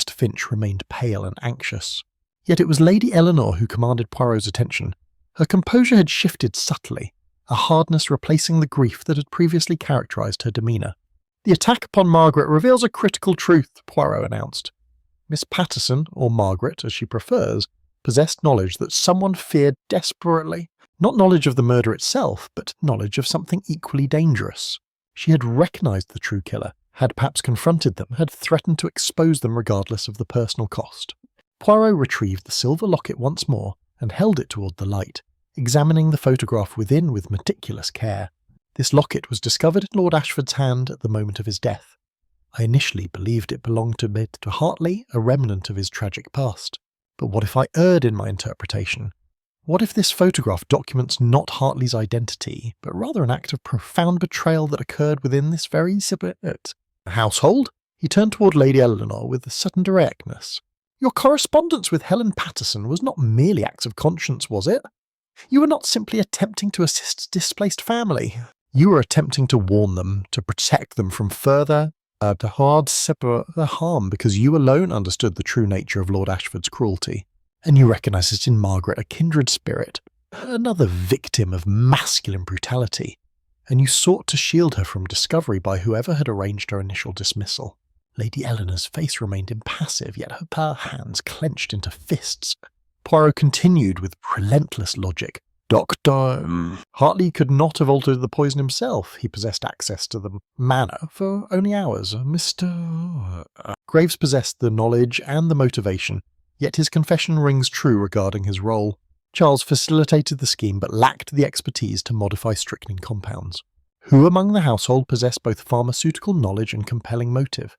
Finch remained pale and anxious. Yet it was Lady Eleanor who commanded Poirot's attention. Her composure had shifted subtly, a hardness replacing the grief that had previously characterised her demeanour. "The attack upon Margaret reveals a critical truth," Poirot announced. "Miss Patterson, or Margaret as she prefers, possessed knowledge that someone feared desperately. Not knowledge of the murder itself, but knowledge of something equally dangerous. She had recognised the true killer, had perhaps confronted them, had threatened to expose them regardless of the personal cost." Poirot retrieved the silver locket once more and held it toward the light, examining the photograph within with meticulous care. This locket was discovered in Lord Ashford's hand at the moment of his death. I initially believed it belonged to Hartley, a remnant of his tragic past. But what if I erred in my interpretation? What if this photograph documents not Hartley's identity, but rather an act of profound betrayal that occurred within this very household? He turned toward Lady Eleanor with a sudden directness. "Your correspondence with Helen Patterson was not merely acts of conscience, was it? You were not simply attempting to assist a displaced family. You were attempting to warn them, to protect them from further harm, because you alone understood the true nature of Lord Ashford's cruelty. And you recognised it in Margaret, a kindred spirit, another victim of masculine brutality, and you sought to shield her from discovery by whoever had arranged her initial dismissal." Lady Eleanor's face remained impassive, yet her hands clenched into fists. Poirot continued with relentless logic. "Dr. Hartley could not have altered the poison himself. He possessed access to the manor for only hours. Mr. Graves possessed the knowledge and the motivation, yet his confession rings true regarding his role. Charles facilitated the scheme but lacked the expertise to modify strychnine compounds. Who among the household possessed both pharmaceutical knowledge and compelling motive?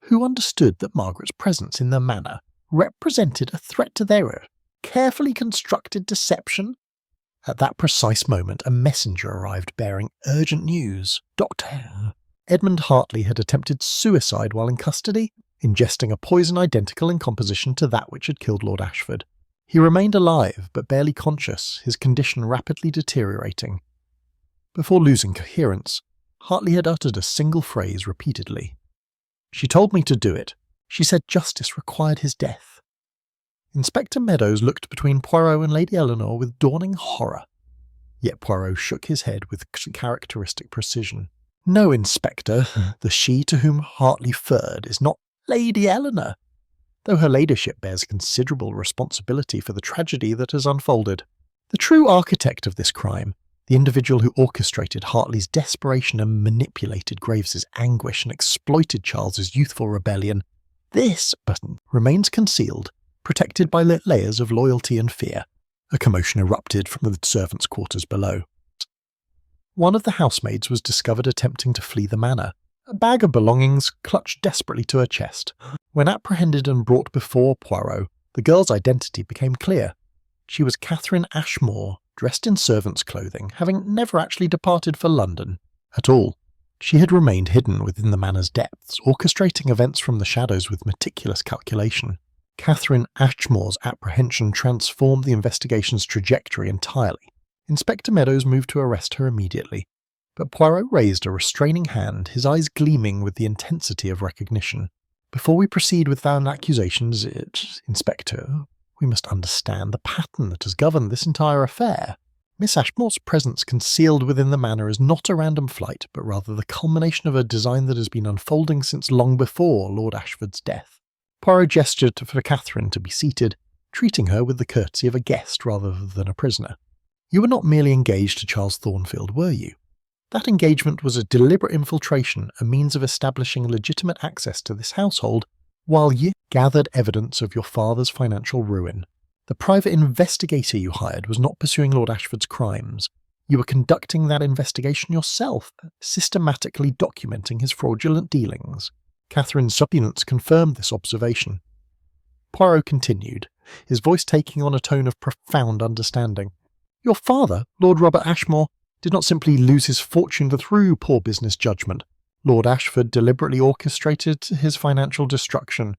Who understood that Margaret's presence in the manor represented a threat to their carefully constructed deception? At that precise moment, a messenger arrived bearing urgent news. Dr. Edmund Hartley had attempted suicide while in custody, ingesting a poison identical in composition to that which had killed Lord Ashford. He remained alive, but barely conscious, his condition rapidly deteriorating. Before losing coherence, Hartley had uttered a single phrase repeatedly. "She told me to do it. She said justice required his death." Inspector Meadows looked between Poirot and Lady Eleanor with dawning horror. Yet Poirot shook his head with characteristic precision. "No, Inspector, the she to whom Hartley referred is not Lady Eleanor, though her ladyship bears considerable responsibility for the tragedy that has unfolded. The true architect of this crime, the individual who orchestrated Hartley's desperation and manipulated Graves's anguish and exploited Charles's youthful rebellion, this button remains concealed, protected by layers of loyalty and fear." A commotion erupted from the servants' quarters below. One of the housemaids was discovered attempting to flee the manor, a bag of belongings clutched desperately to her chest. When apprehended and brought before Poirot, the girl's identity became clear. She was Catherine Ashmore, dressed in servant's clothing, having never actually departed for London at all. She had remained hidden within the manor's depths, orchestrating events from the shadows with meticulous calculation. Catherine Ashmore's apprehension transformed the investigation's trajectory entirely. Inspector Meadows moved to arrest her immediately, but Poirot raised a restraining hand, his eyes gleaming with the intensity of recognition. "Before we proceed with found accusations, Inspector, we must understand the pattern that has governed this entire affair. Miss Ashmore's presence concealed within the manor is not a random flight, but rather the culmination of a design that has been unfolding since long before Lord Ashford's death." Poirot gestured for Catherine to be seated, treating her with the courtesy of a guest rather than a prisoner. "You were not merely engaged to Charles Thornfield, were you?" That engagement was a deliberate infiltration, a means of establishing legitimate access to this household, while you gathered evidence of your father's financial ruin. The private investigator you hired was not pursuing Lord Ashford's crimes. You were conducting that investigation yourself, systematically documenting his fraudulent dealings. Catherine's supplements confirmed this observation. Poirot continued, his voice taking on a tone of profound understanding. Your father, Lord Robert Ashmore, did not simply lose his fortune through poor business judgment. Lord Ashford deliberately orchestrated his financial destruction,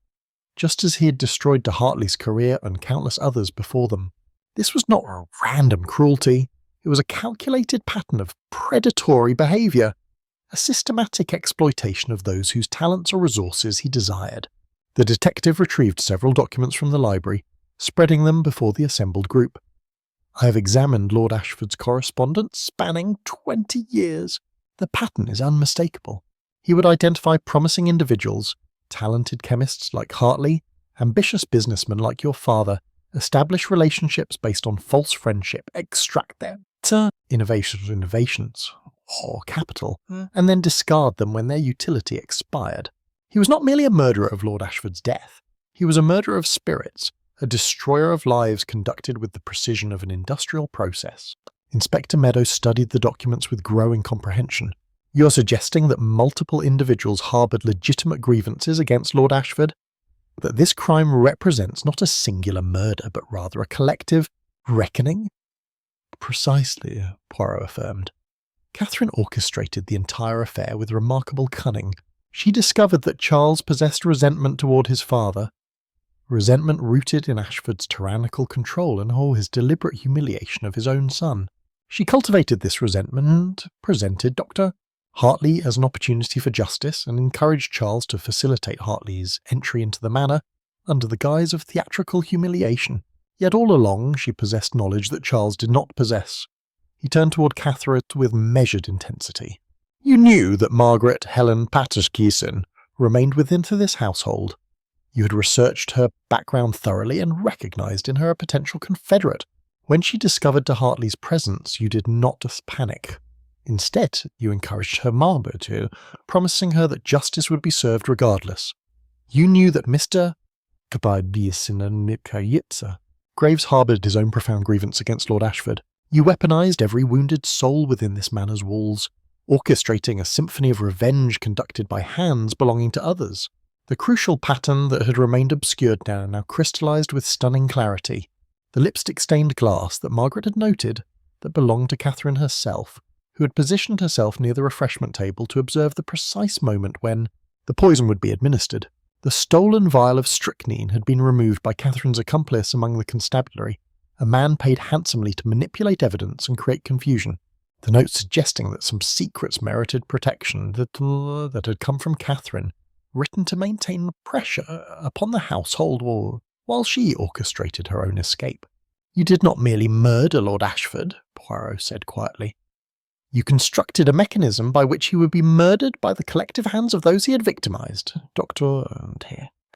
just as he had destroyed de Hartley's career and countless others before them. This was not random cruelty. It was a calculated pattern of predatory behaviour, a systematic exploitation of those whose talents or resources he desired. The detective retrieved several documents from the library, spreading them before the assembled group. I have examined Lord Ashford's correspondence spanning 20 years. The pattern is unmistakable. He would identify promising individuals, talented chemists like Hartley, ambitious businessmen like your father, establish relationships based on false friendship, extract their innovations or capital, and then discard them when their utility expired. He was not merely a murderer of Lord Ashford's death. He was a murderer of spirits, a destroyer of lives conducted with the precision of an industrial process. Inspector Meadows studied the documents with growing comprehension. You are suggesting that multiple individuals harboured legitimate grievances against Lord Ashford? That this crime represents not a singular murder, but rather a collective reckoning? Precisely, Poirot affirmed. Catherine orchestrated the entire affair with remarkable cunning. She discovered that Charles possessed resentment toward his father, resentment rooted in Ashford's tyrannical control and his deliberate humiliation of his own son. She cultivated this resentment, presented Dr. Hartley as an opportunity for justice, and encouraged Charles to facilitate Hartley's entry into the manor under the guise of theatrical humiliation. Yet all along she possessed knowledge that Charles did not possess. He turned toward Catherine with measured intensity. You knew that Margaret Helen Patterson remained within this household. You had researched her background thoroughly and recognised in her a potential confederate. When she discovered de Hartley's presence, you did not panic. Instead, you encouraged her martyrdom, promising her that justice would be served regardless. You knew that Mr. Graves harboured his own profound grievance against Lord Ashford. You weaponised every wounded soul within this manor's walls, orchestrating a symphony of revenge conducted by hands belonging to others. The crucial pattern that had remained obscured now crystallised with stunning clarity. The lipstick-stained glass that Margaret had noted, that belonged to Catherine herself, who had positioned herself near the refreshment table to observe the precise moment when the poison would be administered. The stolen vial of strychnine had been removed by Catherine's accomplice among the constabulary, a man paid handsomely to manipulate evidence and create confusion. The note suggesting that some secrets merited protection that had come from Catherine, written to maintain pressure upon the household while she orchestrated her own escape. You did not merely murder Lord Ashford, Poirot said quietly. You constructed a mechanism by which he would be murdered by the collective hands of those he had victimised. Dr.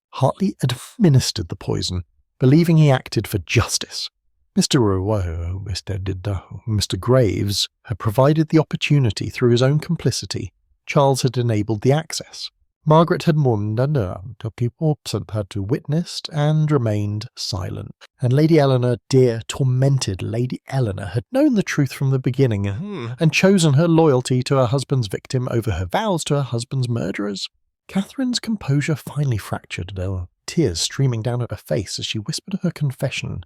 Hartley administered the poison, believing he acted for justice. Mr. Graves had provided the opportunity through his own complicity. Charles had enabled the access. Margaret had had to witness and remained silent. And Lady Eleanor, dear, tormented Lady Eleanor, had known the truth from the beginning and chosen her loyalty to her husband's victim over her vows to her husband's murderers. Catherine's composure finally fractured, tears streaming down her face as she whispered her confession.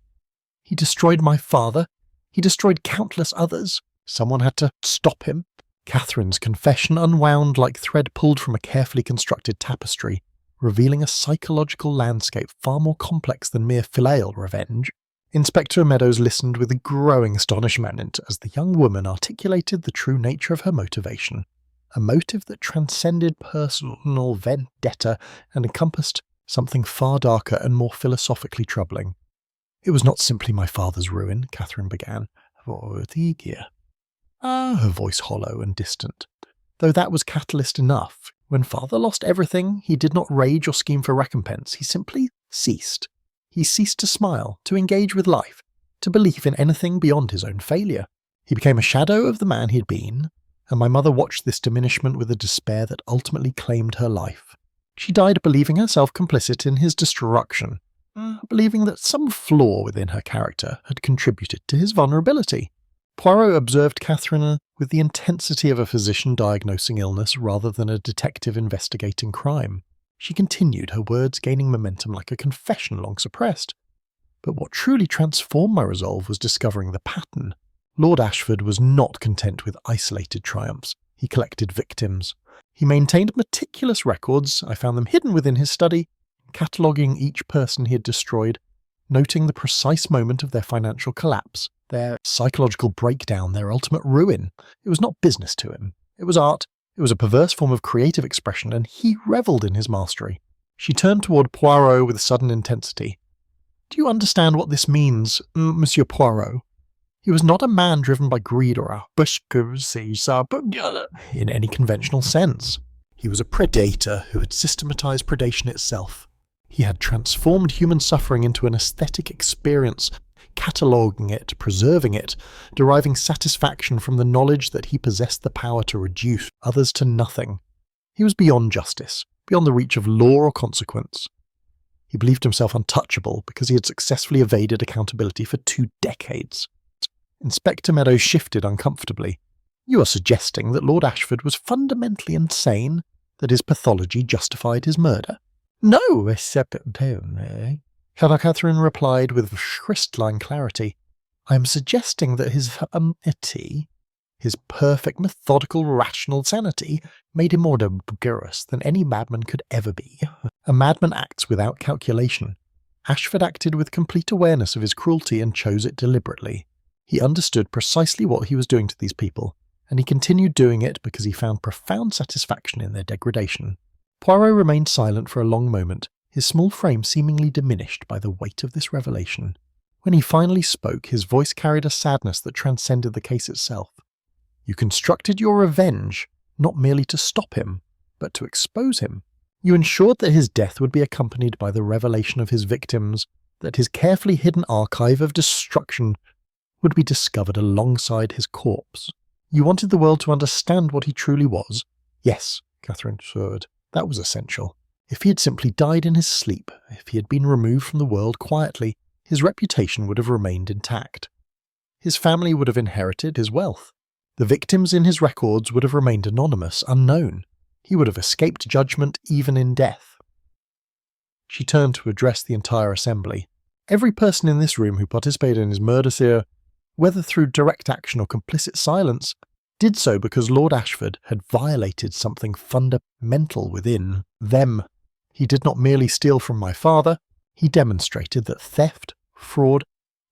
He destroyed my father. He destroyed countless others. Someone had to stop him. Catherine's confession unwound like thread pulled from a carefully constructed tapestry, revealing a psychological landscape far more complex than mere filial revenge. Inspector Meadows listened with growing astonishment as the young woman articulated the true nature of her motivation, a motive that transcended personal vendetta and encompassed something far darker and more philosophically troubling. It was not simply my father's ruin, Catherine began. Her voice hollow and distant. Though that was catalyst enough. When father lost everything, he did not rage or scheme for recompense. He simply ceased. He ceased to smile, to engage with life, to believe in anything beyond his own failure. He became a shadow of the man he had been, and my mother watched this diminishment with a despair that ultimately claimed her life. She died believing herself complicit in his destruction, believing that some flaw within her character had contributed to his vulnerability. Poirot observed Catherine with the intensity of a physician diagnosing illness rather than a detective investigating crime. She continued, her words gaining momentum like a confession long suppressed. But what truly transformed my resolve was discovering the pattern. Lord Ashford was not content with isolated triumphs. He collected victims. He maintained meticulous records. I found them hidden within his study, cataloguing each person he had destroyed, noting the precise moment of their financial collapse, their psychological breakdown, their ultimate ruin. It was not business to him. It was art. It was a perverse form of creative expression, and he revelled in his mastery. She turned toward Poirot with sudden intensity. "Do you understand what this means, Monsieur Poirot? He was not a man driven by greed or in any conventional sense. He was a predator who had systematized predation itself. He had transformed human suffering into an aesthetic experience, cataloguing it, preserving it, deriving satisfaction from the knowledge that he possessed the power to reduce others to nothing. He was beyond justice, beyond the reach of law or consequence. He believed himself untouchable because he had successfully evaded accountability for 2 decades. Inspector Meadows shifted uncomfortably. "You are suggesting that Lord Ashford was fundamentally insane, that his pathology justified his murder?" "No, except..." Catherine replied with crystalline clarity. "I am suggesting that his his perfect, methodical, rational sanity, made him more dangerous than any madman could ever be. A madman acts without calculation. Ashford acted with complete awareness of his cruelty and chose it deliberately. He understood precisely what he was doing to these people, and he continued doing it because he found profound satisfaction in their degradation." Poirot remained silent for a long moment, his small frame seemingly diminished by the weight of this revelation. When he finally spoke, his voice carried a sadness that transcended the case itself. "You constructed your revenge, not merely to stop him, but to expose him. You ensured that his death would be accompanied by the revelation of his victims, that his carefully hidden archive of destruction would be discovered alongside his corpse. You wanted the world to understand what he truly was." "Yes," Catherine assured, "that was essential. If he had simply died in his sleep, if he had been removed from the world quietly, his reputation would have remained intact. His family would have inherited his wealth. The victims in his records would have remained anonymous, unknown. He would have escaped judgment even in death." She turned to address the entire assembly. "Every person in this room who participated in his murder here, whether through direct action or complicit silence, did so because Lord Ashford had violated something fundamental within them. He did not merely steal from my father, he demonstrated that theft, fraud,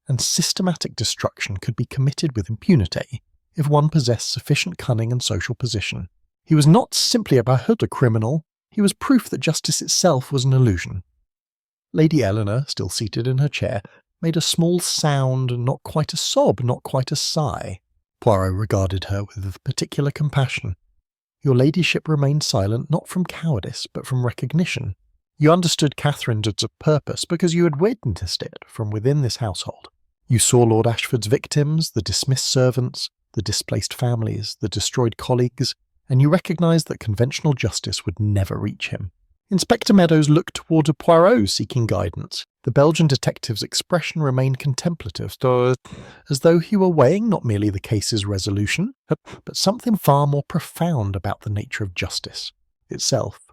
and systematic destruction could be committed with impunity if one possessed sufficient cunning and social position. He was not simply a criminal, he was proof that justice itself was an illusion." Lady Eleanor, still seated in her chair, made a small sound, not quite a sob, not quite a sigh. Poirot regarded her with particular compassion. "Your ladyship remained silent not from cowardice, but from recognition. You understood Catherine's purpose because you had witnessed it from within this household. You saw Lord Ashford's victims, the dismissed servants, the displaced families, the destroyed colleagues, and you recognised that conventional justice would never reach him." Inspector Meadows looked toward Poirot seeking guidance. The Belgian detective's expression remained contemplative, as though he were weighing not merely the case's resolution, but something far more profound about the nature of justice itself.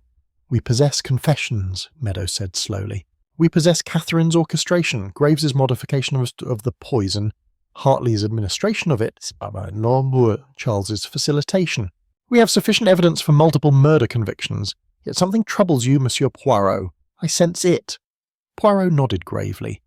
"We possess confessions," Meadows said slowly. "We possess Catherine's orchestration, Graves's modification of the poison, Hartley's administration of it, Charles's facilitation. We have sufficient evidence for multiple murder convictions. Yet something troubles you, Monsieur Poirot. I sense it." Poirot nodded gravely.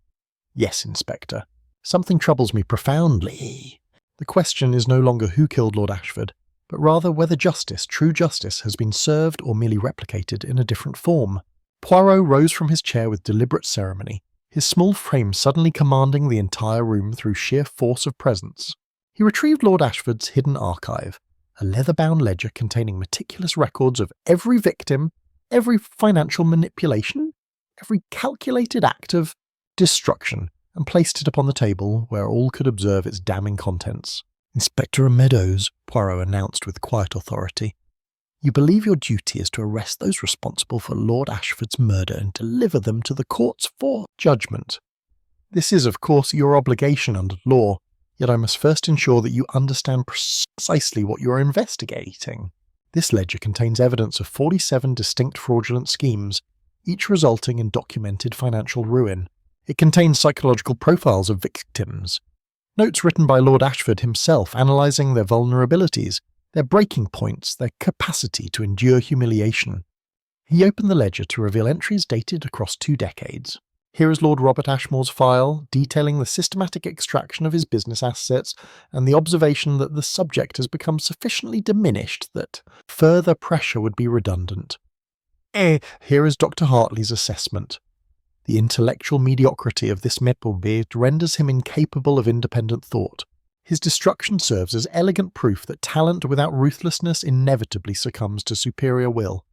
"Yes, Inspector. Something troubles me profoundly. The question is no longer who killed Lord Ashford, but rather whether justice, true justice, has been served or merely replicated in a different form." Poirot rose from his chair with deliberate ceremony, his small frame suddenly commanding the entire room through sheer force of presence. He retrieved Lord Ashford's hidden archive, a leather-bound ledger containing meticulous records of every victim, every financial manipulation, every calculated act of destruction, and placed it upon the table where all could observe its damning contents. Inspector Meadows, Poirot announced with quiet authority. You believe your duty is to arrest those responsible for Lord Ashford's murder and deliver them to the courts for judgment. This is, of course, your obligation under law, yet I must first ensure that you understand precisely what you are investigating. This ledger contains evidence of 47 distinct fraudulent schemes, each resulting in documented financial ruin. It contains psychological profiles of victims, notes written by Lord Ashford himself analysing their vulnerabilities, their breaking points, their capacity to endure humiliation. He opened the ledger to reveal entries dated across 2 decades. Here is Lord Robert Ashmore's file, detailing the systematic extraction of his business assets and the observation that the subject has become sufficiently diminished that further pressure would be redundant. Here is Dr. Hartley's assessment. The intellectual mediocrity of this reprobate renders him incapable of independent thought. His destruction serves as elegant proof that talent without ruthlessness inevitably succumbs to superior will.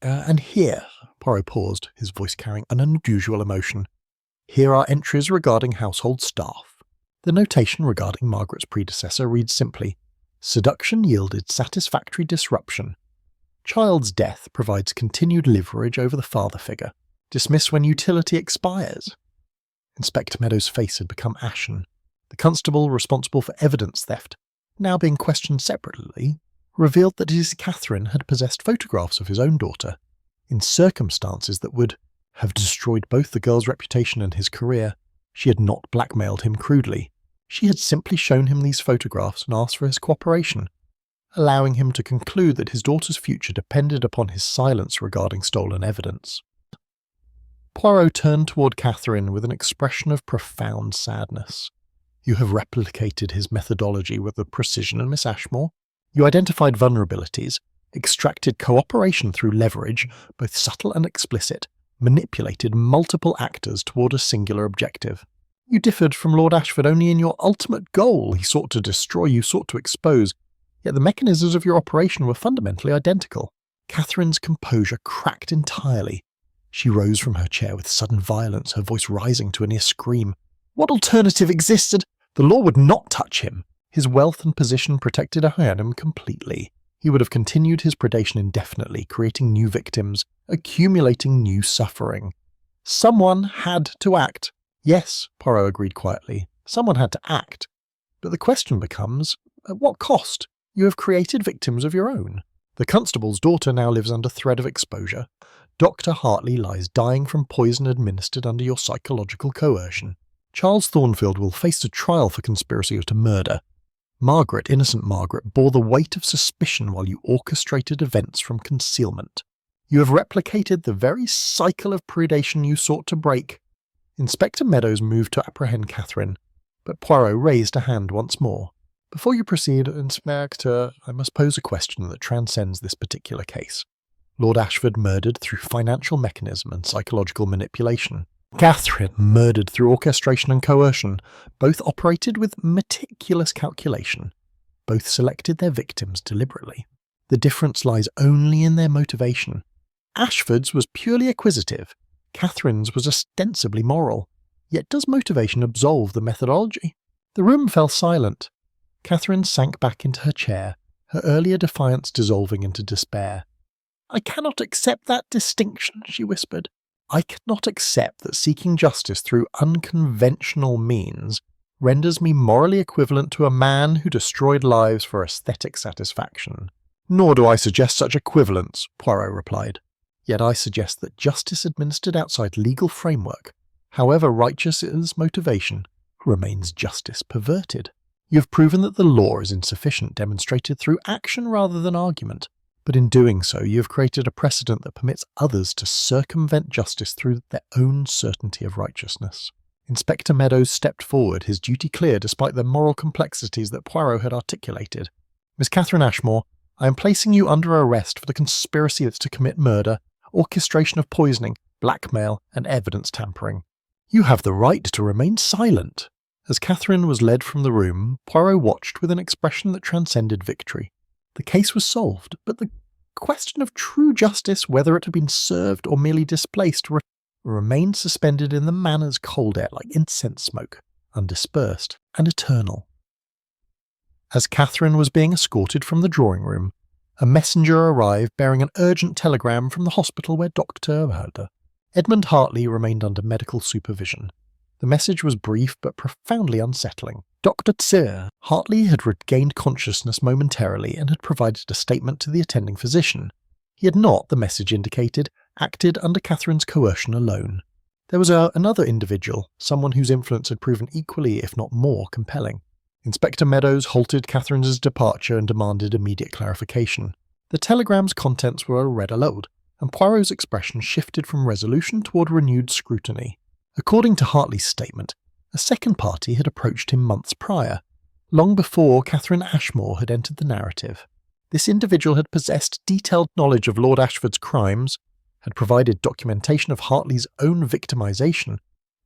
And here, Poirot paused, his voice carrying an unusual emotion. Here are entries regarding household staff. The notation regarding Margaret's predecessor reads simply, Seduction yielded satisfactory disruption. Child's death provides continued leverage over the father figure. Dismiss when utility expires. Inspector Meadows' face had become ashen. The constable responsible for evidence theft, now being questioned separately, revealed that his Catherine had possessed photographs of his own daughter, in circumstances that would have destroyed both the girl's reputation and his career. She had not blackmailed him crudely. She had simply shown him these photographs and asked for his cooperation, allowing him to conclude that his daughter's future depended upon his silence regarding stolen evidence. Poirot turned toward Catherine with an expression of profound sadness. You have replicated his methodology with the precision of Miss Ashmore. You identified vulnerabilities, extracted cooperation through leverage, both subtle and explicit, manipulated multiple actors toward a singular objective. You differed from Lord Ashford only in your ultimate goal. He sought to destroy, you sought to expose, yet the mechanisms of your operation were fundamentally identical. Catherine's composure cracked entirely. She rose from her chair with sudden violence, her voice rising to a near scream. What alternative existed? The law would not touch him. His wealth and position protected him completely. He would have continued his predation indefinitely, creating new victims, accumulating new suffering. Someone had to act. Yes, Poirot agreed quietly. Someone had to act. But the question becomes, at what cost? You have created victims of your own. The constable's daughter now lives under threat of exposure. Dr. Hartley lies dying from poison administered under your psychological coercion. Charles Thornfield will face a trial for conspiracy to murder. Margaret, innocent Margaret, bore the weight of suspicion while you orchestrated events from concealment. You have replicated the very cycle of predation you sought to break. Inspector Meadows moved to apprehend Catherine, but Poirot raised a hand once more. Before you proceed, Inspector, I must pose a question that transcends this particular case. Lord Ashford murdered through financial mechanism and psychological manipulation. Catherine murdered through orchestration and coercion. Both operated with meticulous calculation. Both selected their victims deliberately. The difference lies only in their motivation. Ashford's was purely acquisitive. Catherine's was ostensibly moral. Yet does motivation absolve the methodology? The room fell silent. Catherine sank back into her chair, her earlier defiance dissolving into despair. I cannot accept that distinction, she whispered. I cannot accept that seeking justice through unconventional means renders me morally equivalent to a man who destroyed lives for aesthetic satisfaction. Nor do I suggest such equivalence, Poirot replied. Yet I suggest that justice administered outside legal framework, however righteous its motivation, remains justice perverted. You have proven that the law is insufficient, demonstrated through action rather than argument. But in doing so, you have created a precedent that permits others to circumvent justice through their own certainty of righteousness. Inspector Meadows stepped forward, his duty clear despite the moral complexities that Poirot had articulated. Miss Catherine Ashmore, I am placing you under arrest for the conspiracy that's to commit murder, orchestration of poisoning, blackmail, and evidence tampering. You have the right to remain silent. As Catherine was led from the room, Poirot watched with an expression that transcended victory. The case was solved, but the question of true justice, whether it had been served or merely displaced, remained suspended in the manor's cold air like incense smoke, undispersed and eternal. As Catherine was being escorted from the drawing room, a messenger arrived bearing an urgent telegram from the hospital where Dr. Edmund Hartley remained under medical supervision. The message was brief but profoundly unsettling. Dr. Tsir Hartley had regained consciousness momentarily and had provided a statement to the attending physician. He had not, the message indicated, acted under Catherine's coercion alone. There was another individual, someone whose influence had proven equally, if not more, compelling. Inspector Meadows halted Catherine's departure and demanded immediate clarification. The telegram's contents were read aloud, and Poirot's expression shifted from resolution toward renewed scrutiny. According to Hartley's statement, a second party had approached him months prior, long before Catherine Ashmore had entered the narrative. This individual had possessed detailed knowledge of Lord Ashford's crimes, had provided documentation of Hartley's own victimization,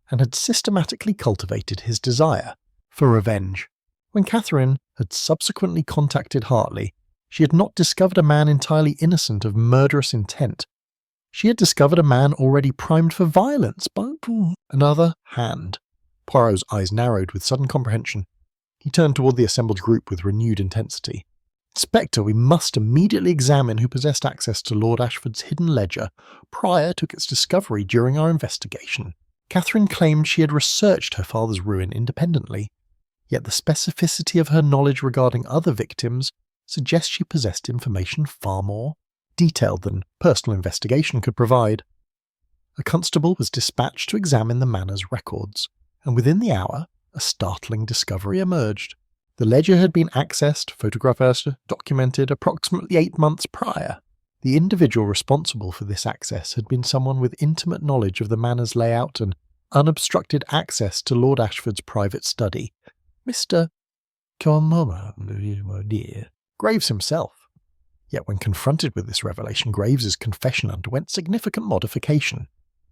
and had systematically cultivated his desire for revenge. When Catherine had subsequently contacted Hartley, she had not discovered a man entirely innocent of murderous intent. She had discovered a man already primed for violence by another hand. Poirot's eyes narrowed with sudden comprehension. He turned toward the assembled group with renewed intensity. "Inspector, we must immediately examine who possessed access to Lord Ashford's hidden ledger prior to its discovery during our investigation." Catherine claimed she had researched her father's ruin independently, yet the specificity of her knowledge regarding other victims suggests she possessed information far more detailed than personal investigation could provide. A constable was dispatched to examine the manor's records, and within the hour, a startling discovery emerged. The ledger had been accessed, photographed, documented approximately 8 months prior. The individual responsible for this access had been someone with intimate knowledge of the manor's layout and unobstructed access to Lord Ashford's private study. Mr. Graves himself. Yet when confronted with this revelation, Graves's confession underwent significant modification.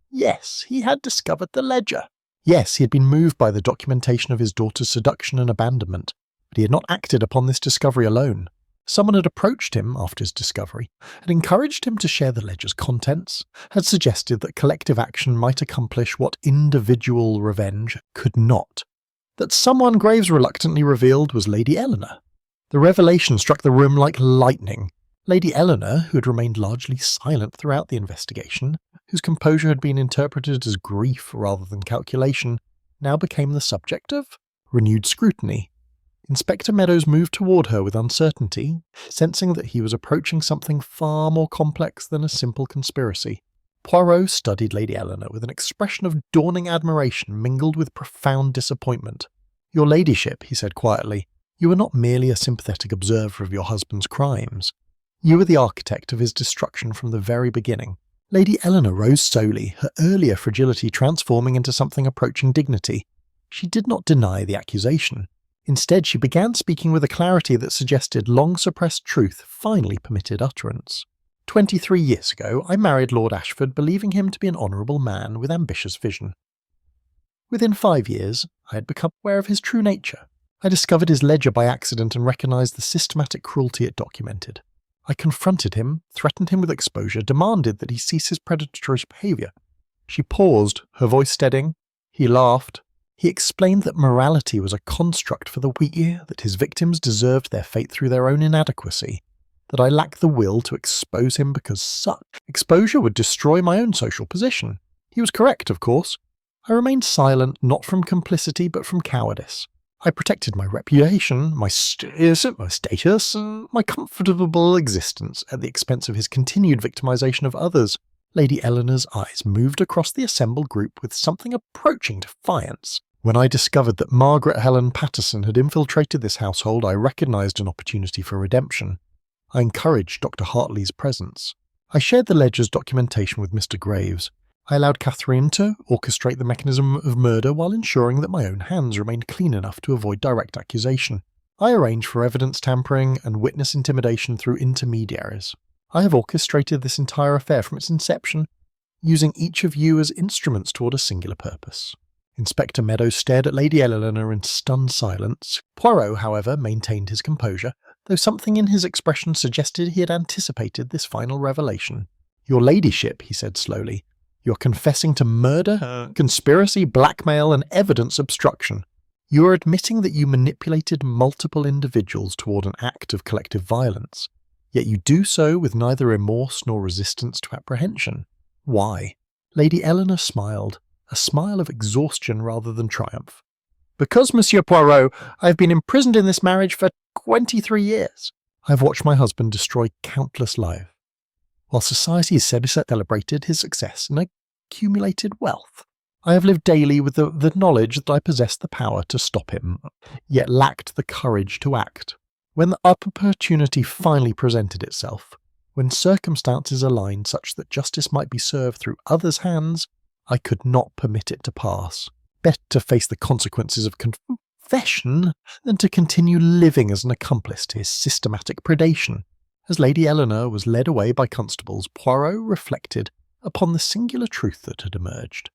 Yes, he had discovered the ledger. Yes, he had been moved by the documentation of his daughter's seduction and abandonment, but he had not acted upon this discovery alone. Someone had approached him after his discovery, had encouraged him to share the ledger's contents, had suggested that collective action might accomplish what individual revenge could not. That someone Graves reluctantly revealed was Lady Eleanor. The revelation struck the room like lightning. Lady Eleanor, who had remained largely silent throughout the investigation, whose composure had been interpreted as grief rather than calculation, now became the subject of renewed scrutiny. Inspector Meadows moved toward her with uncertainty, sensing that he was approaching something far more complex than a simple conspiracy. Poirot studied Lady Eleanor with an expression of dawning admiration mingled with profound disappointment. "Your ladyship," he said quietly, "you were not merely a sympathetic observer of your husband's crimes. You were the architect of his destruction from the very beginning." Lady Eleanor rose slowly, her earlier fragility transforming into something approaching dignity. She did not deny the accusation. Instead, she began speaking with a clarity that suggested long-suppressed truth finally permitted utterance. 23 years ago, I married Lord Ashford, believing him to be an honourable man with ambitious vision. Within 5 years, I had become aware of his true nature. I discovered his ledger by accident and recognised the systematic cruelty it documented. I confronted him, threatened him with exposure, demanded that he cease his predatory behaviour. She paused, her voice steadying. He laughed. He explained that morality was a construct for the weak, that his victims deserved their fate through their own inadequacy, that I lacked the will to expose him because such exposure would destroy my own social position. He was correct, of course. I remained silent, not from complicity but from cowardice. I protected my reputation, my status, my comfortable existence at the expense of his continued victimization of others. Lady Eleanor's eyes moved across the assembled group with something approaching defiance. When I discovered that Margaret Helen Patterson had infiltrated this household, I recognized an opportunity for redemption. I encouraged Dr. Hartley's presence. I shared the ledger's documentation with Mr. Graves. I allowed Catherine to orchestrate the mechanism of murder while ensuring that my own hands remained clean enough to avoid direct accusation. I arranged for evidence tampering and witness intimidation through intermediaries. I have orchestrated this entire affair from its inception, using each of you as instruments toward a singular purpose. Inspector Meadows stared at Lady Eleanor in stunned silence. Poirot, however, maintained his composure, though something in his expression suggested he had anticipated this final revelation. "Your ladyship," he said slowly, "you are confessing to murder, conspiracy, blackmail, and evidence obstruction. You are admitting that you manipulated multiple individuals toward an act of collective violence, yet you do so with neither remorse nor resistance to apprehension. Why? Lady Eleanor smiled, a smile of exhaustion rather than triumph. Because, Monsieur Poirot, I have been imprisoned in this marriage for 23 years. I have watched my husband destroy countless lives, while society has celebrated his success and accumulated wealth. I have lived daily with the knowledge that I possessed the power to stop him, yet lacked the courage to act. When the opportunity finally presented itself, when circumstances aligned such that justice might be served through others' hands, I could not permit it to pass. Better to face the consequences of confession than to continue living as an accomplice to his systematic predation. As Lady Eleanor was led away by constables, Poirot reflected upon the singular truth that had emerged.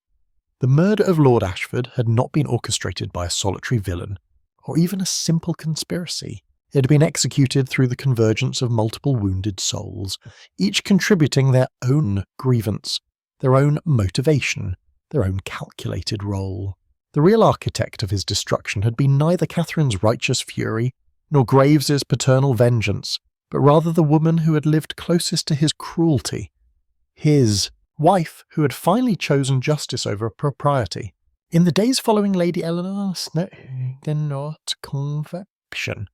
The murder of Lord Ashford had not been orchestrated by a solitary villain, or even a simple conspiracy. It had been executed through the convergence of multiple wounded souls, each contributing their own grievance, their own motivation, their own calculated role. The real architect of his destruction had been neither Catherine's righteous fury, nor Graves's paternal vengeance, but rather the woman who had lived closest to his cruelty, his wife who had finally chosen justice over propriety. In the days following Lady Eleanor's confession,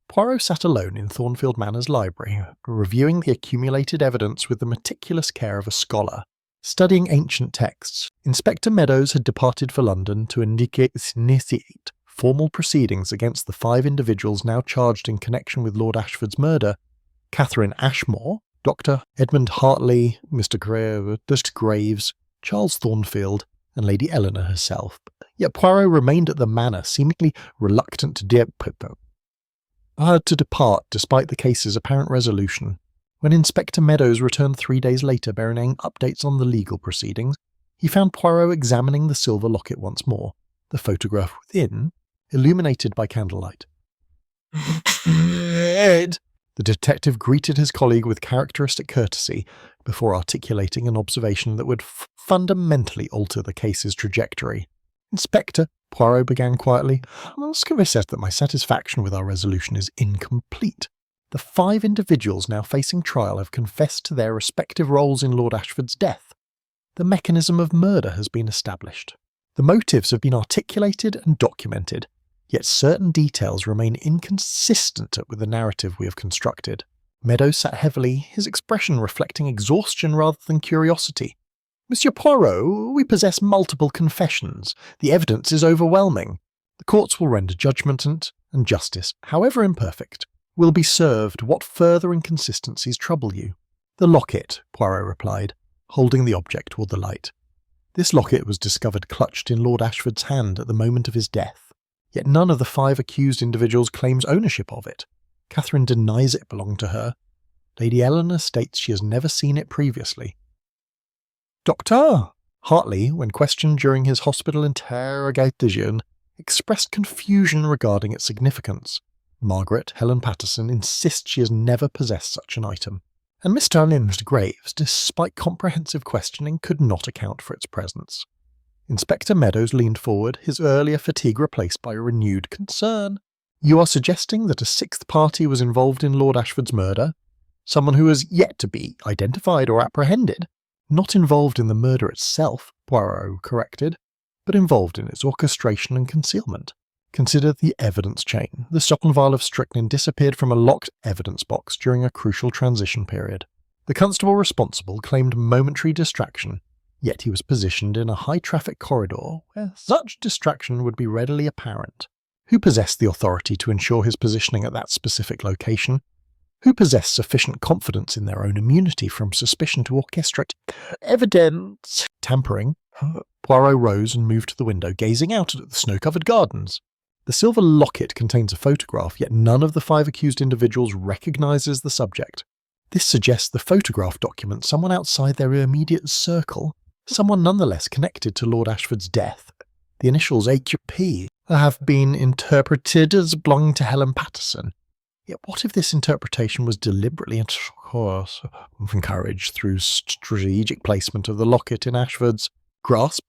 Poirot sat alone in Thornfield Manor's library, reviewing the accumulated evidence with the meticulous care of a scholar. Studying ancient texts, Inspector Meadows had departed for London to initiate formal proceedings against the 5 individuals now charged in connection with Lord Ashford's murder: Catherine Ashmore, Dr. Edmund Hartley, Mr. Graves, Charles Thornfield, and Lady Eleanor herself. Yet Poirot remained at the manor, seemingly reluctant to depart despite the case's apparent resolution. When Inspector Meadows returned 3 days later bearing updates on the legal proceedings, he found Poirot examining the silver locket once more, the photograph within illuminated by candlelight. Ed! The detective greeted his colleague with characteristic courtesy before articulating an observation that would fundamentally alter the case's trajectory. Inspector, Poirot began quietly, I must confess that my satisfaction with our resolution is incomplete. The 5 individuals now facing trial have confessed to their respective roles in Lord Ashford's death. The mechanism of murder has been established. The motives have been articulated and documented, yet certain details remain inconsistent with the narrative we have constructed. Meadows sat heavily, his expression reflecting exhaustion rather than curiosity. Monsieur Poirot, we possess multiple confessions. The evidence is overwhelming. The courts will render judgment and justice, however imperfect, will be served. What further inconsistencies trouble you? The locket, Poirot replied, holding the object toward the light. This locket was discovered clutched in Lord Ashford's hand at the moment of his death, yet none of the 5 accused individuals claims ownership of it. Catherine denies it belonged to her. Lady Eleanor states she has never seen it previously. Doctor! Hartley, when questioned during his hospital interrogation, expressed confusion regarding its significance. Margaret, Helen Patterson, insists she has never possessed such an item, and Mr. Graves, despite comprehensive questioning, could not account for its presence. Inspector Meadows leaned forward, his earlier fatigue replaced by renewed concern. You are suggesting that a 6th party was involved in Lord Ashford's murder? Someone who has yet to be identified or apprehended? Not involved in the murder itself, Poirot corrected, but involved in its orchestration and concealment. Consider the evidence chain. The stock and vial of strychnine disappeared from a locked evidence box during a crucial transition period. The constable responsible claimed momentary distraction, yet he was positioned in a high-traffic corridor where such distraction would be readily apparent. Who possessed the authority to ensure his positioning at that specific location? Who possessed sufficient confidence in their own immunity from suspicion to orchestrate evidence tampering? Poirot rose and moved to the window, gazing out at the snow-covered gardens. The silver locket contains a photograph, yet none of the 5 accused individuals recognizes the subject. This suggests the photograph documents someone outside their immediate circle, someone nonetheless connected to Lord Ashford's death. The initials HP have been interpreted as belonging to Helen Patterson. Yet what if this interpretation was deliberately and, of course, encouraged through strategic placement of the locket in Ashford's grasp?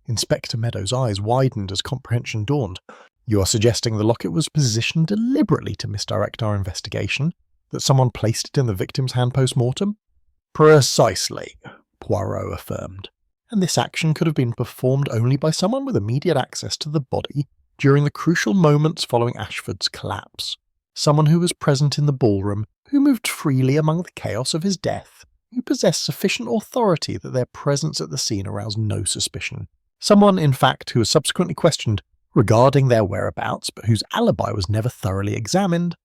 Inspector Meadows' eyes widened as comprehension dawned. You are suggesting the locket was positioned deliberately to misdirect our investigation? That someone placed it in the victim's hand post-mortem? Precisely, Poirot affirmed. And this action could have been performed only by someone with immediate access to the body during the crucial moments following Ashford's collapse. Someone who was present in the ballroom, who moved freely among the chaos of his death, who possessed sufficient authority that their presence at the scene aroused no suspicion. Someone, in fact, who was subsequently questioned regarding their whereabouts, but whose alibi was never thoroughly examined.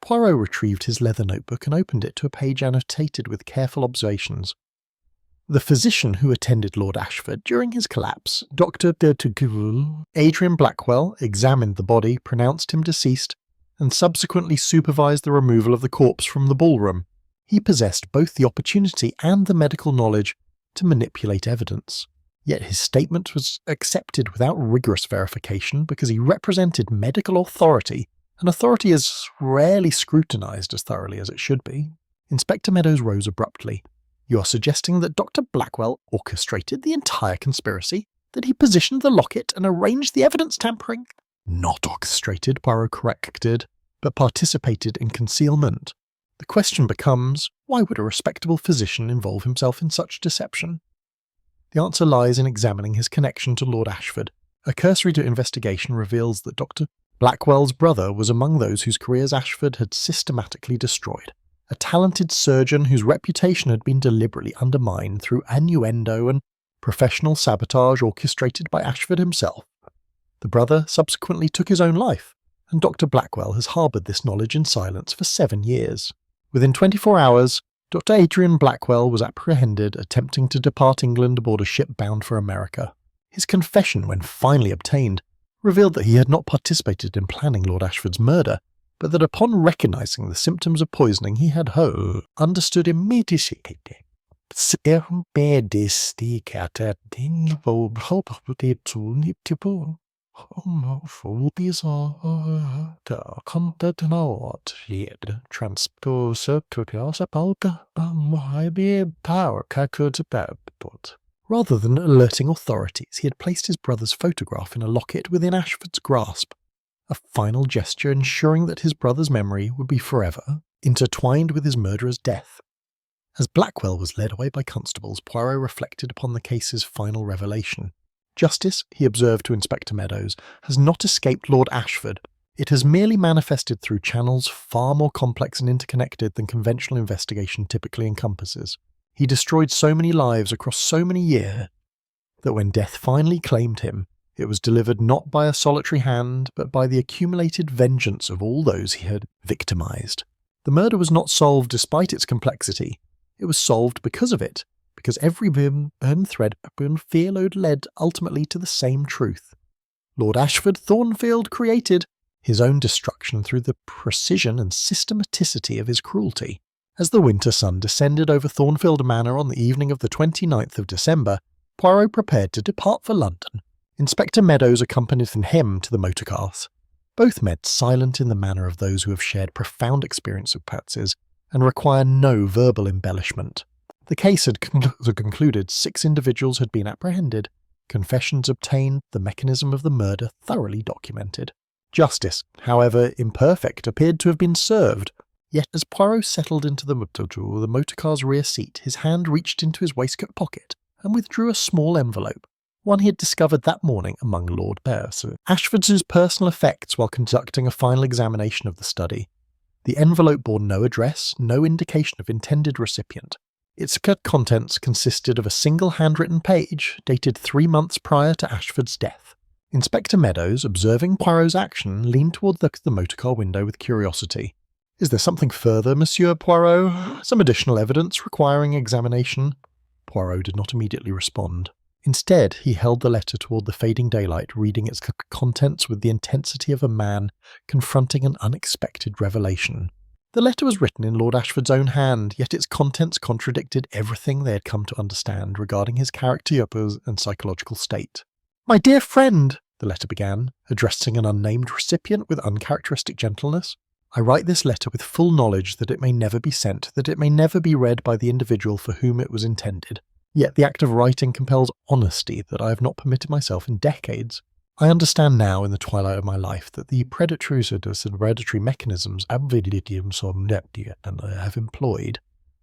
Poirot retrieved his leather notebook and opened it to a page annotated with careful observations. The physician who attended Lord Ashford during his collapse, Dr. Adrian Blackwell, examined the body, pronounced him deceased, and subsequently supervised the removal of the corpse from the ballroom. He possessed both the opportunity and the medical knowledge to manipulate evidence. Yet his statement was accepted without rigorous verification because he represented medical authority, and authority is rarely scrutinised as thoroughly as it should be. Inspector Meadows rose abruptly. You are suggesting that Dr. Blackwell orchestrated the entire conspiracy? That he positioned the locket and arranged the evidence tampering? Not orchestrated, Poirot corrected, but participated in concealment. The question becomes, why would a respectable physician involve himself in such deception? The answer lies in examining his connection to Lord Ashford. A cursory to investigation reveals that Dr. Blackwell's brother was among those whose careers Ashford had systematically destroyed. A talented surgeon whose reputation had been deliberately undermined through innuendo and professional sabotage orchestrated by Ashford himself. The brother subsequently took his own life, and Dr. Blackwell has harboured this knowledge in silence for 7 years. Within 24 hours, Dr. Adrian Blackwell was apprehended attempting to depart England aboard a ship bound for America. His confession, when finally obtained, revealed that he had not participated in planning Lord Ashford's murder, but that upon recognising the symptoms of poisoning he had understood immediately. Rather than alerting authorities, he had placed his brother's photograph in a locket within Ashford's grasp, a final gesture ensuring that his brother's memory would be forever intertwined with his murderer's death. As Blackwell was led away by constables, Poirot reflected upon the case's final revelation. Justice, he observed to Inspector Meadows, has not escaped Lord Ashford. It has merely manifested through channels far more complex and interconnected than conventional investigation typically encompasses. He destroyed so many lives across so many years that when death finally claimed him, it was delivered not by a solitary hand, but by the accumulated vengeance of all those he had victimised. The murder was not solved despite its complexity. It was solved because of it, because every thread and fearload led ultimately to the same truth. Lord Ashford Thornfield created his own destruction through the precision and systematicity of his cruelty. As the winter sun descended over Thornfield Manor on the evening of the 29th of December, Poirot prepared to depart for London. Inspector Meadows accompanied him to the motor cars. Both men silent in the manner of those who have shared profound experience of Patsies and require no verbal embellishment. The case had concluded 6 individuals had been apprehended, confessions obtained, the mechanism of the murder thoroughly documented. Justice, however imperfect, appeared to have been served. Yet as Poirot settled into the motor car's rear seat, his hand reached into his waistcoat pocket and withdrew a small envelope, one he had discovered that morning among Lord Ashford's personal effects while conducting a final examination of the study. The envelope bore no address, no indication of intended recipient. Its contents consisted of a single handwritten page, dated 3 months prior to Ashford's death. Inspector Meadows, observing Poirot's action, leaned toward the motorcar window with curiosity. "Is there something further, Monsieur Poirot? Some additional evidence requiring examination?" Poirot did not immediately respond. Instead, he held the letter toward the fading daylight, reading its contents with the intensity of a man confronting an unexpected revelation. The letter was written in Lord Ashford's own hand, yet its contents contradicted everything they had come to understand regarding his character and psychological state. "My dear friend," the letter began, addressing an unnamed recipient with uncharacteristic gentleness, "I write this letter with full knowledge that it may never be sent, that it may never be read by the individual for whom it was intended. Yet the act of writing compels honesty that I have not permitted myself in decades. I understand now, in the twilight of my life, that the predatory mechanisms I have employed,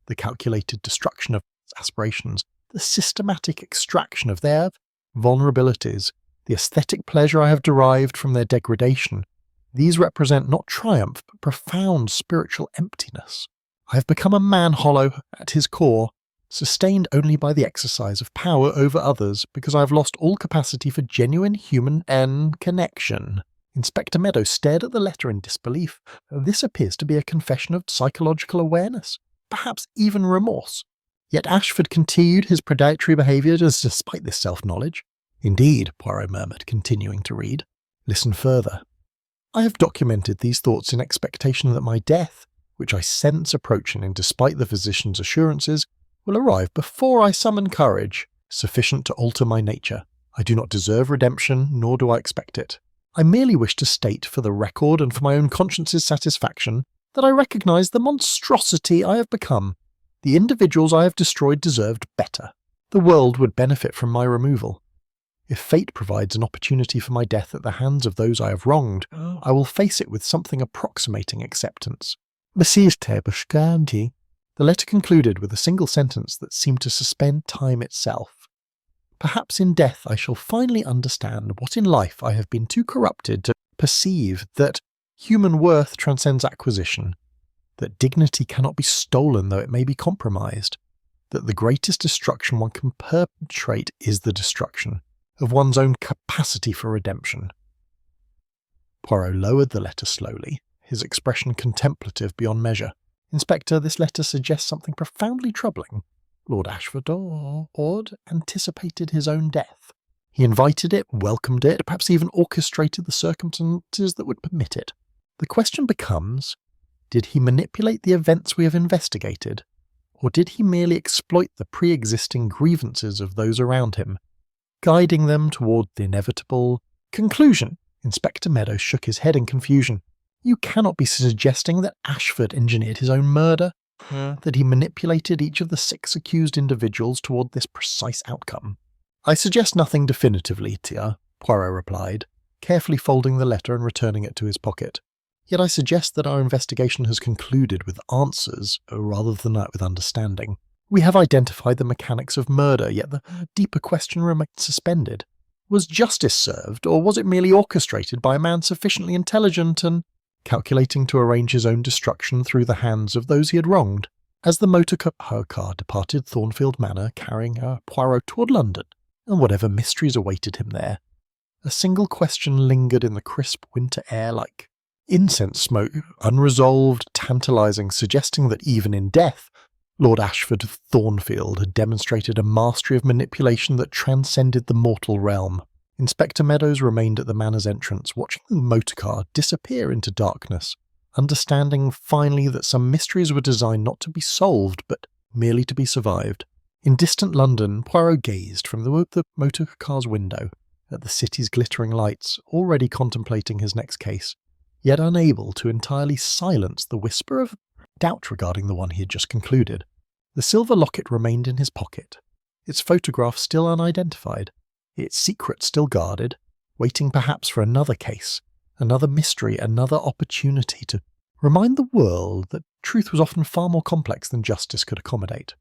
the calculated destruction of aspirations, the systematic extraction of their vulnerabilities, the aesthetic pleasure I have derived from their degradation, these represent not triumph, but profound spiritual emptiness. I have become a man hollow at his core, sustained only by the exercise of power over others, because I have lost all capacity for genuine human connection. Inspector Meadows stared at the letter in disbelief. This appears to be a confession of psychological awareness, perhaps even remorse. Yet Ashford continued his predatory behaviour despite this self-knowledge. Indeed, Poirot murmured, continuing to read. Listen further. I have documented these thoughts in expectation that my death, which I sense approaching and despite the physician's assurances, will arrive before I summon courage sufficient to alter my nature. I do not deserve redemption, nor do I expect it. I merely wish to state for the record and for my own conscience's satisfaction that I recognise the monstrosity I have become. The individuals I have destroyed deserved better. The world would benefit from my removal. If fate provides an opportunity for my death at the hands of those I have wronged, I will face it with something approximating acceptance. The letter concluded with a single sentence that seemed to suspend time itself. Perhaps in death I shall finally understand what in life I have been too corrupted to perceive, that human worth transcends acquisition, that dignity cannot be stolen though it may be compromised, that the greatest destruction one can perpetrate is the destruction of one's own capacity for redemption. Poirot lowered the letter slowly, his expression contemplative beyond measure. Inspector, this letter suggests something profoundly troubling. Lord Ashford anticipated his own death. He invited it, welcomed it, perhaps even orchestrated the circumstances that would permit it. The question becomes, did he manipulate the events we have investigated, or did he merely exploit the pre-existing grievances of those around him, guiding them toward the inevitable conclusion? Inspector Meadows shook his head in confusion. You cannot be suggesting that Ashford engineered his own murder, that he manipulated each of the 6 accused individuals toward this precise outcome. I suggest nothing definitively, Tia, Poirot replied, carefully folding the letter and returning it to his pocket. Yet I suggest that our investigation has concluded with answers, rather than with understanding. We have identified the mechanics of murder, yet the deeper question remains suspended. Was justice served, or was it merely orchestrated by a man sufficiently intelligent and calculating to arrange his own destruction through the hands of those he had wronged? As the motor car departed Thornfield Manor, carrying Poirot toward London, and whatever mysteries awaited him there, a single question lingered in the crisp winter air like incense smoke, unresolved, tantalising, suggesting that even in death, Lord Ashford of Thornfield had demonstrated a mastery of manipulation that transcended the mortal realm. Inspector Meadows remained at the manor's entrance, watching the motor car disappear into darkness, understanding finally that some mysteries were designed not to be solved, but merely to be survived. In distant London, Poirot gazed from the motor car's window at the city's glittering lights, already contemplating his next case, yet unable to entirely silence the whisper of doubt regarding the one he had just concluded. The silver locket remained in his pocket, its photograph still unidentified, its secret still guarded, waiting perhaps for another case, another mystery, another opportunity to remind the world that truth was often far more complex than justice could accommodate.